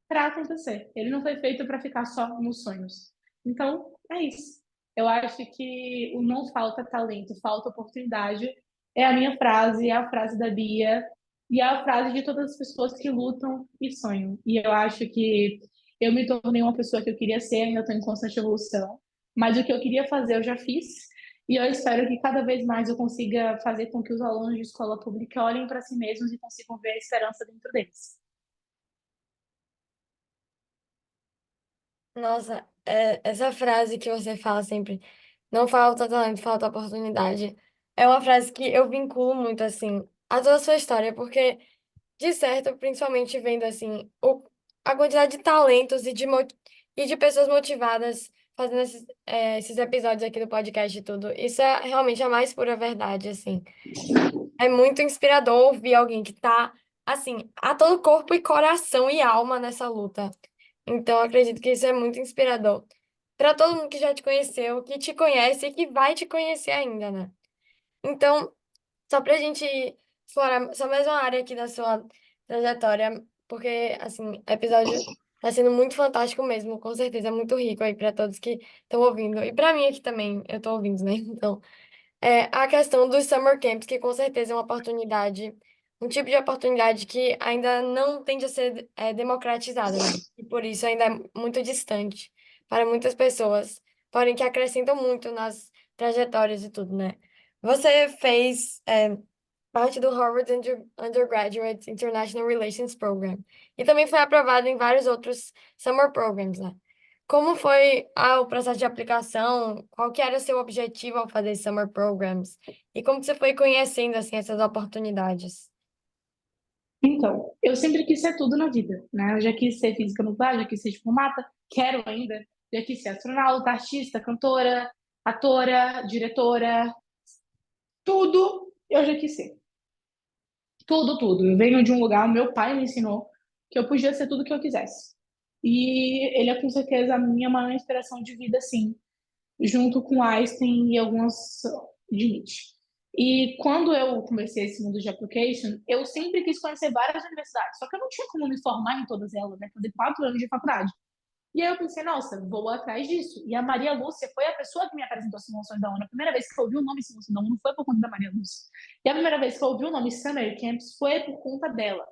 para acontecer. Ele não foi feito para ficar só nos sonhos. Então, é isso. Eu acho que o não falta talento, falta oportunidade. É a minha frase, é a frase da Bia e é a frase de todas as pessoas que lutam e sonham. E eu acho que eu me tornei uma pessoa que eu queria ser, ainda estou em constante evolução. Mas o que eu queria fazer eu já fiz. E eu espero que cada vez mais eu consiga fazer com que os alunos de escola pública olhem para si mesmos e consigam ver a esperança dentro deles. Nossa, essa frase que você fala sempre, não falta talento, falta oportunidade, é uma frase que eu vinculo muito, assim, a toda a sua história, porque, de certo, principalmente vendo, assim, a quantidade de talentos e de pessoas motivadas fazendo esses episódios aqui do podcast e tudo, isso é realmente a mais pura verdade, assim. É muito inspirador ouvir alguém que tá, assim, a todo corpo e coração e alma nessa luta. Então, eu acredito que isso é muito inspirador para todo mundo que já te conheceu, que te conhece e que vai te conhecer ainda, né? Então, só pra gente explorar só mais uma área aqui da sua trajetória, porque, assim, o episódio tá sendo muito fantástico mesmo, com certeza, é muito rico aí para todos que estão ouvindo. E para mim aqui também, eu tô ouvindo, né? Então, a questão dos summer camps, que com certeza é uma oportunidade, um tipo de oportunidade que ainda não tende a ser democratizada, né? E por isso ainda é muito distante para muitas pessoas, porém que acrescentam muito nas trajetórias e tudo, né? Você fez parte do Harvard Undergraduate International Relations Program e também foi aprovado em vários outros summer programs, né? Como foi o processo de aplicação? Qual que era o seu objetivo ao fazer summer programs? E como que você foi conhecendo assim essas oportunidades? Então, eu sempre quis ser tudo na vida, né? Eu já quis ser física nuclear, já quis ser diplomata, quero ainda. Já quis ser astronauta, artista, cantora, atora, diretora, tudo eu já quis ser. Tudo, tudo. Eu venho de um lugar, meu pai me ensinou que eu podia ser tudo que eu quisesse. E ele é com certeza a minha maior inspiração de vida, sim, junto com Einstein e algumas de Nietzsche. E quando eu comecei esse mundo de application, eu sempre quis conhecer várias universidades, só que eu não tinha como me formar em todas elas, né? Fazer 4 anos de faculdade. E aí eu pensei, nossa, vou atrás disso. E a Maria Lúcia foi a pessoa que me apresentou as simulações da ONU. A primeira vez que eu ouvi o nome simulação da ONU foi por conta da Maria Lúcia. E a primeira vez que eu ouvi o nome Summer Camps foi por conta dela.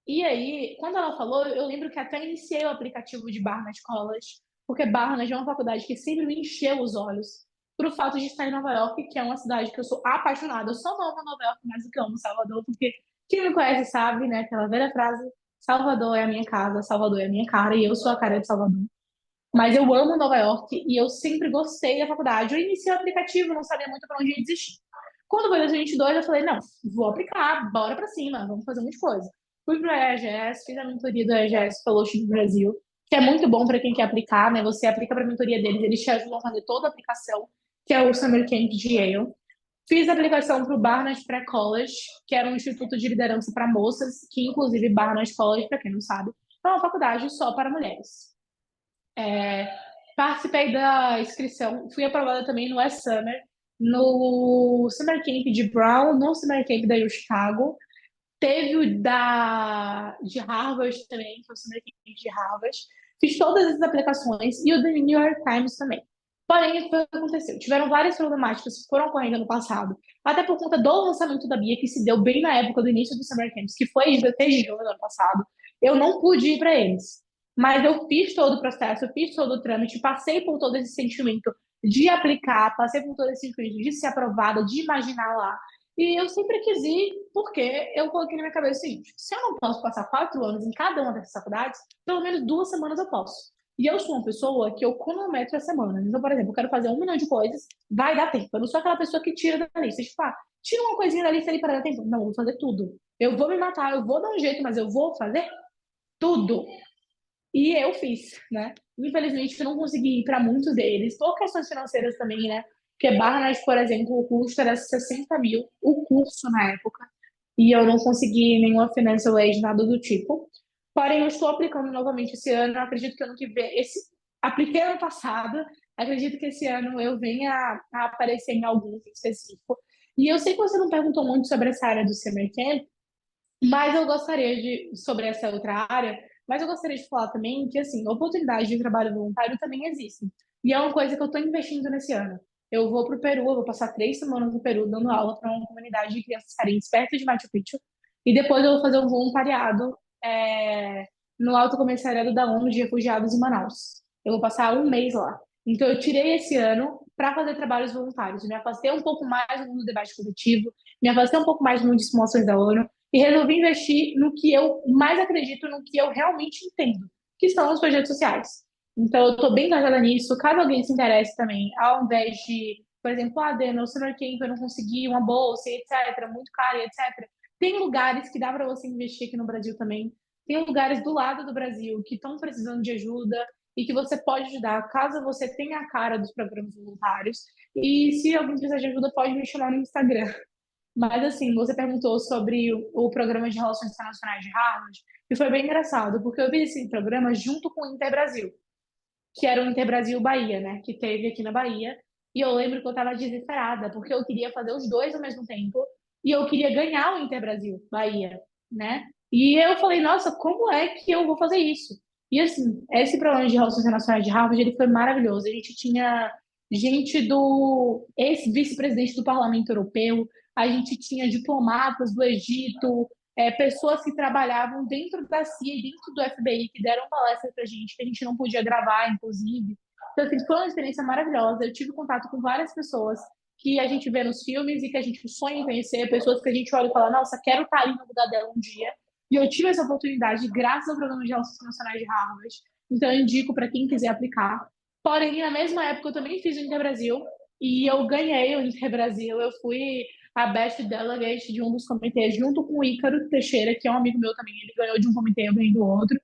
E aí, quando ela falou, eu lembro que até iniciei o aplicativo de Barnard College, porque Barnard é uma faculdade que sempre me encheu os olhos pro fato de estar em Nova York, que é uma cidade que eu sou apaixonada. Eu só não amo Nova York mais do que eu amo Salvador, porque quem me conhece sabe, né, aquela velha frase, Salvador é a minha casa, Salvador é a minha cara, e eu sou a cara de Salvador. Mas eu amo Nova York e eu sempre gostei da faculdade. Eu iniciei o aplicativo, não sabia muito para onde ia desistir. Quando foi 2022, eu falei, não, vou aplicar, bora para cima, vamos fazer um monte de coisa. Fui para o EAGS, fiz a mentoria do EAGS Fellowship Brasil, que é muito bom para quem quer aplicar, né? Você aplica para a mentoria deles, eles te ajudam a fazer toda a aplicação, que é o Summer Camp de Yale. Fiz a aplicação para o Barnard Pré-College, que era um instituto de liderança para moças, que inclusive Barnard College, para quem não sabe, é uma faculdade só para mulheres. É, participei da inscrição, fui aprovada também no West Summer, no Summer Camp de Brown, no Summer Camp da U Chicago. Teve o de Harvard também, que foi o Summer Camp de Harvard. Fiz todas essas aplicações e o do New York Times também. Porém, o que aconteceu? Tiveram várias problemáticas que foram ocorrendo no passado, até por conta do lançamento da Bia, que se deu bem na época do início do Summer Camps, que foi em 16 de junho do ano passado. Eu não pude ir para eles. Mas eu fiz todo o processo, eu fiz todo o trâmite, passei por todo esse sentimento de aplicar, passei por todo esse sentimento de ser aprovada, de imaginar lá. E eu sempre quis ir, porque eu coloquei na minha cabeça o seguinte: se eu não posso passar 4 anos em cada uma dessas faculdades, pelo menos 2 semanas eu posso. E eu sou uma pessoa que eu cronometro a semana. Então, por exemplo, eu quero fazer 1 milhão de coisas, vai dar tempo. Eu não sou aquela pessoa que tira da lista. Tipo, tira uma coisinha da lista ali para dar tempo. Não, eu vou fazer tudo. Eu vou me matar, eu vou dar um jeito, mas eu vou fazer tudo. E eu fiz, né? Infelizmente, eu não consegui ir para muitos deles, por questões financeiras também, né? Porque Barnard, por exemplo, o custo era 60 mil, o curso na época, e eu não consegui nenhuma financial aid, nada do tipo. Porém, eu estou aplicando novamente esse ano, eu acredito que ano que vem, apliquei ano passado, acredito que esse ano eu venha a aparecer em alguns em específico. E eu sei que você não perguntou muito sobre essa área do Summer Camp, mas eu gostaria sobre essa outra área, mas eu gostaria de falar também que, assim, oportunidades de trabalho voluntário também existem. E é uma coisa que eu estou investindo nesse ano. Eu vou para o Peru, eu vou passar 3 semanas no Peru dando aula para uma comunidade de crianças carentes perto de Machu Picchu. E depois eu vou fazer um voluntariado no Alto Comissariado da ONU de Refugiados em Manaus. Eu vou passar um mês lá. Então, eu tirei esse ano para fazer trabalhos voluntários. Me afastei um pouco mais do mundo do debate coletivo, me afastei um pouco mais do mundo de simulações da ONU e resolvi investir no que eu mais acredito, no que eu realmente entendo, que são os projetos sociais. Então, eu estou bem engajada nisso. Caso alguém se interesse também, ao invés de, por exemplo, no Summer Camp eu não consegui uma bolsa, etc., muito caro, etc., tem lugares que dá para você investir aqui no Brasil também. Tem lugares do lado do Brasil que estão precisando de ajuda e que você pode ajudar, caso você tenha a cara dos programas voluntários. E se alguém precisar de ajuda, pode me chamar no Instagram. Mas, assim, você perguntou sobre o programa de Relações Internacionais de Harvard, e foi bem engraçado, porque eu vi esse programa junto com o Interbrasil, que era o Interbrasil Bahia, né, que teve aqui na Bahia, e eu lembro que eu estava desesperada, porque eu queria fazer os dois ao mesmo tempo, e eu queria ganhar o Interbrasil Bahia, né? E eu falei, nossa, como é que eu vou fazer isso? E, assim, esse programa de Relações Internacionais de Harvard, ele foi maravilhoso. A gente tinha gente do ex-vice-presidente do Parlamento Europeu, a gente tinha diplomatas do Egito, pessoas que trabalhavam dentro da CIA e dentro do FBI, que deram palestra pra gente, que a gente não podia gravar, inclusive. Então, assim, foi uma experiência maravilhosa. Eu tive contato com várias pessoas que a gente vê nos filmes e que a gente sonha em conhecer, pessoas que a gente olha e fala, nossa, quero estar ali no lugar dela um dia. E eu tive essa oportunidade graças ao programa de Relações Internacionais de Harvard. Então, eu indico para quem quiser aplicar. Porém, na mesma época, eu também fiz o Interbrasil e eu ganhei o Interbrasil. Eu fui a Best Delegate de um dos comitês, junto com o Ícaro Teixeira, que é um amigo meu também. Ele ganhou de um comitê, eu ganhei do outro.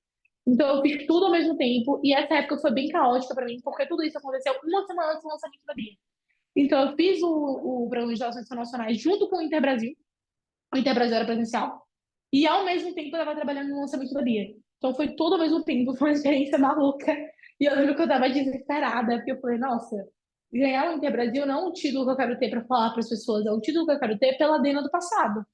Então, eu fiz tudo ao mesmo tempo. E essa época foi bem caótica para mim, porque tudo isso aconteceu uma semana antes do lançamento da Bia. Então, eu fiz o programa de relações internacionais junto com o Interbrasil. O Interbrasil era presencial. E, ao mesmo tempo, eu estava trabalhando no lançamento da Bia. Então, foi tudo ao mesmo tempo. Foi uma experiência maluca. E eu lembro que eu estava desesperada, porque eu falei, nossa, ganhar o Interbrasil não é um título que eu quero ter para falar para as pessoas, é o título que eu quero ter pela Dena do passado.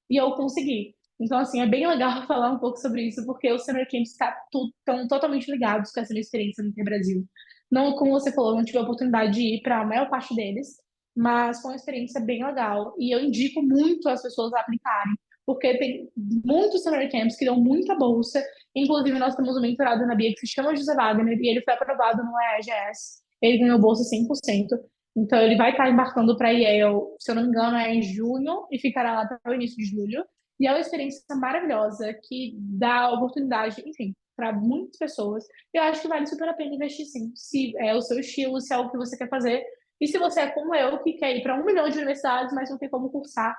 E eu consegui. Então, assim, é bem legal falar um pouco sobre isso, porque os Summer Camps estão totalmente ligados com essa minha experiência no Interbrasil. Não, como você falou, eu não tive a oportunidade de ir para a maior parte deles, mas foi uma experiência bem legal. E eu indico muito as pessoas a aplicarem, porque tem muitos Summer Camps que dão muita bolsa. Inclusive, nós temos um mentorado na Bia que se chama José Wagner, e ele foi aprovado no EGS. Ele ganhou bolsa 100%. Então, ele vai estar embarcando para Yale, se eu não me engano, é em junho e ficará lá até o início de julho. E é uma experiência maravilhosa que dá oportunidade, enfim, para muitas pessoas. Eu acho que vale super a pena investir sim, se é o seu estilo, se é o que você quer fazer. E se você é como eu, que quer ir para 1 milhão de universidades, mas não tem como cursar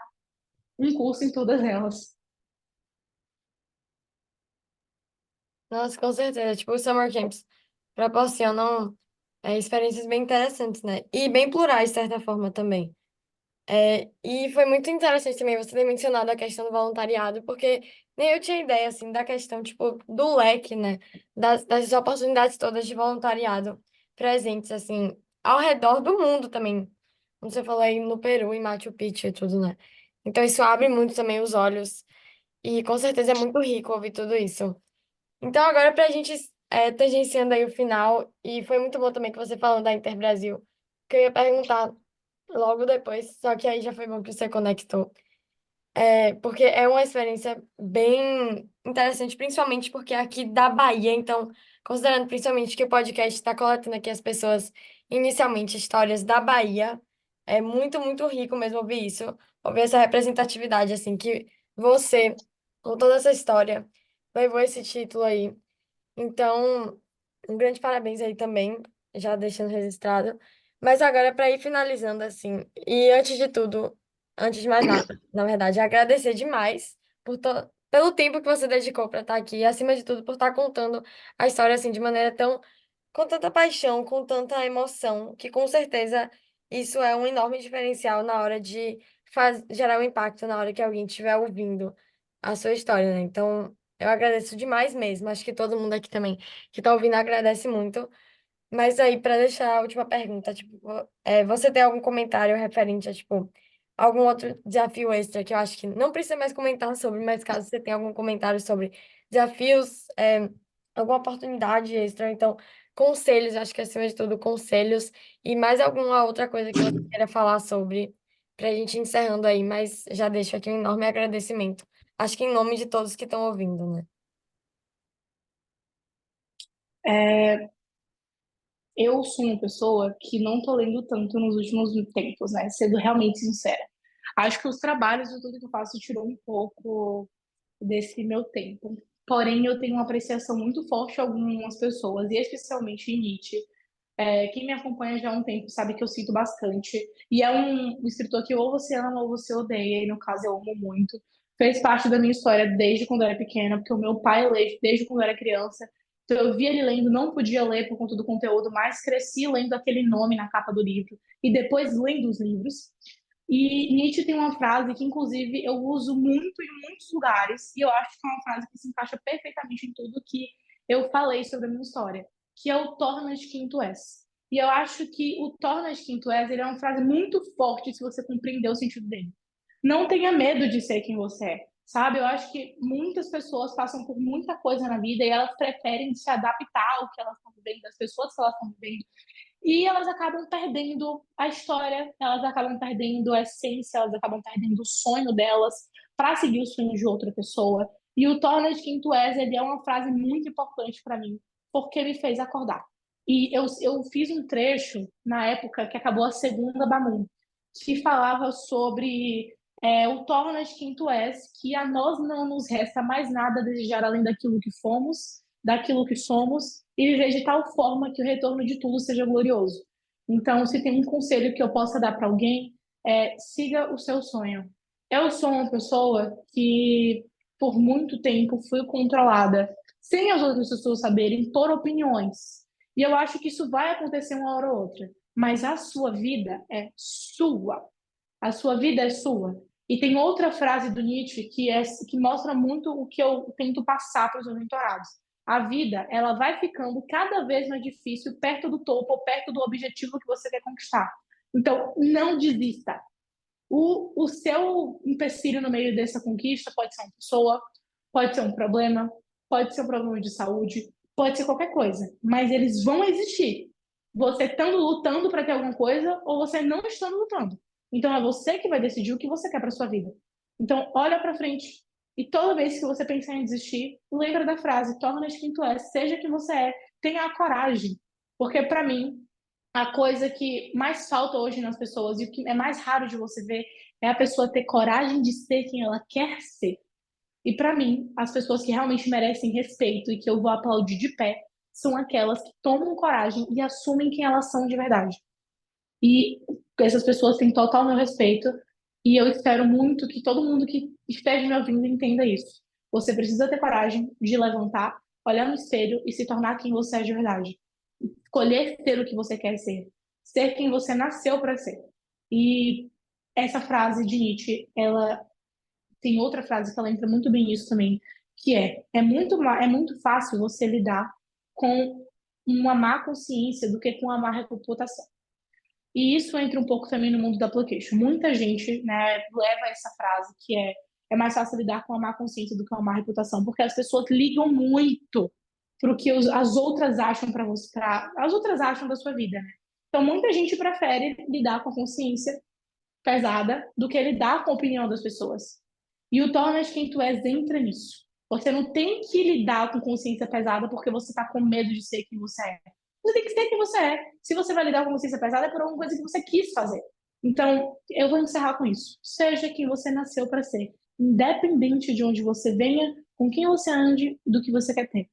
um curso em todas elas. Nossa, com certeza. Tipo, os summer camps proporcionam experiências bem interessantes, né? E bem plurais, de certa forma, também. E foi muito interessante também você ter mencionado a questão do voluntariado, porque nem eu tinha ideia, assim, da questão, tipo, do leque, né? Das oportunidades todas de voluntariado presentes, assim, ao redor do mundo também. Como você falou aí no Peru, em Machu Picchu e tudo, né? Então isso abre muito também os olhos e com certeza é muito rico ouvir tudo isso. Então agora pra gente tangenciando aí o final, e foi muito bom também que você falando da Interbrasil, que eu ia perguntar logo depois, só que aí já foi bom que você conectou. Porque é uma experiência bem interessante, principalmente porque é aqui da Bahia, então, considerando principalmente que o podcast está coletando aqui as pessoas, inicialmente, histórias da Bahia, é muito, muito rico mesmo ouvir isso, ouvir essa representatividade, assim, que você, com toda essa história, levou esse título aí. Então, um grande parabéns aí também, já deixando registrado. Mas agora, para ir finalizando assim, e antes de tudo, antes de mais nada, na verdade, agradecer demais pelo tempo que você dedicou para estar aqui, e acima de tudo, por estar contando a história assim de maneira tão, com tanta paixão, com tanta emoção, que com certeza isso é um enorme diferencial na hora de gerar um impacto na hora que alguém estiver ouvindo a sua história, né? Então, eu agradeço demais mesmo. Acho que todo mundo aqui também que está ouvindo agradece muito. Mas aí, para deixar a última pergunta, tipo, você tem algum comentário referente a, tipo, algum outro desafio extra que eu acho que não precisa mais comentar sobre, mas caso você tenha algum comentário sobre desafios, alguma oportunidade extra, então, conselhos, acho que acima de tudo, conselhos, e mais alguma outra coisa que você queira falar sobre, para a gente ir encerrando aí, mas já deixo aqui um enorme agradecimento. Acho que em nome de todos que estão ouvindo, né? É, eu sou uma pessoa que não tô lendo tanto nos últimos tempos, né? Sendo realmente sincera. Acho que os trabalhos e tudo que eu faço tirou um pouco desse meu tempo. Porém, eu tenho uma apreciação muito forte a algumas pessoas, e especialmente em Nietzsche. Quem me acompanha já há um tempo sabe que eu cito bastante. E é um escritor que ou você ama ou você odeia, e no caso eu amo muito. Fez parte da minha história desde quando eu era pequena, porque o meu pai lê desde quando eu era criança. Então eu via ele lendo, não podia ler por conta do conteúdo, mas cresci lendo aquele nome na capa do livro e depois lendo os livros. E Nietzsche tem uma frase que, inclusive, eu uso muito em muitos lugares, e eu acho que é uma frase que se encaixa perfeitamente em tudo que eu falei sobre a minha história, que é o torna-te quem tu és. E eu acho que o torna-te quem tu és, ele é uma frase muito forte se você compreender o sentido dele. Não tenha medo de ser quem você é, sabe? Eu acho que muitas pessoas passam por muita coisa na vida e elas preferem se adaptar ao que elas estão vivendo, às pessoas que elas estão vivendo, e elas acabam perdendo a história, elas acabam perdendo a essência, elas acabam perdendo o sonho delas para seguir os sonhos de outra pessoa. E o Torna de Quem Tu És, ele é uma frase muito importante para mim, porque me fez acordar. E eu fiz um trecho na época que acabou a segunda Bamun, que falava sobre o Torna de Quem Tu És, que a nós não nos resta mais nada a desejar além daquilo que fomos, daquilo que somos, e viver de tal forma que o retorno de tudo seja glorioso. Então, se tem um conselho que eu possa dar para alguém, siga o seu sonho. Eu sou uma pessoa que, por muito tempo, fui controlada, sem as outras pessoas saberem, por opiniões. E eu acho que isso vai acontecer uma hora ou outra. Mas a sua vida é sua. A sua vida é sua. E tem outra frase do Nietzsche que mostra muito o que eu tento passar para os meus mentorados. A vida, ela vai ficando cada vez mais difícil perto do topo ou perto do objetivo que você quer conquistar. Então, não desista. O seu empecilho no meio dessa conquista pode ser uma pessoa, pode ser um problema, pode ser um problema de saúde, pode ser qualquer coisa, mas eles vão existir. Você estando lutando para ter alguma coisa ou você não estando lutando. Então é você que vai decidir o que você quer para sua vida. Então olha para frente e toda vez que você pensar em desistir, lembra da frase: torna-te quem tu és, seja quem você é, tenha a coragem. Porque para mim, a coisa que mais falta hoje nas pessoas e o que é mais raro de você ver é a pessoa ter coragem de ser quem ela quer ser. E para mim, as pessoas que realmente merecem respeito e que eu vou aplaudir de pé são aquelas que tomam coragem e assumem quem elas são de verdade. E essas pessoas têm total meu respeito e eu espero muito que todo mundo que esteja me ouvindo entenda isso. Você precisa ter coragem de levantar, olhar no espelho e se tornar quem você é de verdade. Escolher ser o que você quer ser quem você nasceu para ser. E essa frase de Nietzsche, ela tem outra frase que ela entra muito bem nisso também, que é muito fácil você lidar com uma má consciência do que com uma má reputação. E isso entra um pouco também no mundo da PlayStation. Muita gente, né, leva essa frase que é mais fácil lidar com a má consciência do que com a má reputação, porque as pessoas ligam muito para o que as outras acham para você, as outras acham da sua vida, né? Então muita gente prefere lidar com a consciência pesada do que lidar com a opinião das pessoas. E o Tornas Quem Tu És entra nisso. Você não tem que lidar com consciência pesada porque você está com medo de ser quem você é. Você tem que ser quem você é. Se você vai lidar com consciência pesada, é por alguma coisa que você quis fazer. Então, eu vou encerrar com isso. Seja quem você nasceu para ser, independente de onde você venha, com quem você ande, do que você quer ter.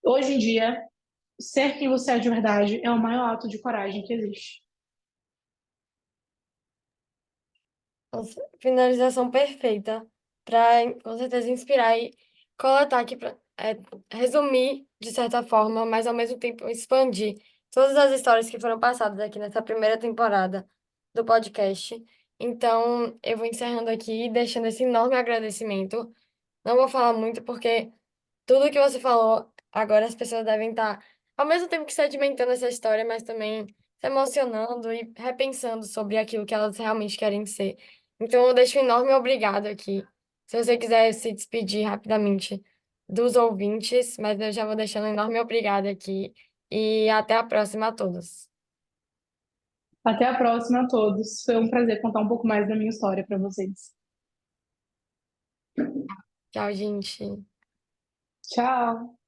Hoje em dia, ser quem você é de verdade é o maior ato de coragem que existe. Nossa, finalização perfeita para com certeza inspirar e coletar aqui para resumir de certa forma, mas ao mesmo tempo expandir todas as histórias que foram passadas aqui nessa primeira temporada do podcast. Então, eu vou encerrando aqui, deixando esse enorme agradecimento. Não vou falar muito porque tudo que você falou, agora as pessoas devem estar, ao mesmo tempo que sedimentando essa história, mas também se emocionando e repensando sobre aquilo que elas realmente querem ser. Então, eu deixo um enorme obrigado aqui. Se você quiser se despedir rapidamente dos ouvintes, mas eu já vou deixando um enorme obrigado aqui. E até a próxima a todos. Até a próxima a todos. Foi um prazer contar um pouco mais da minha história para vocês. Tchau, gente. Tchau!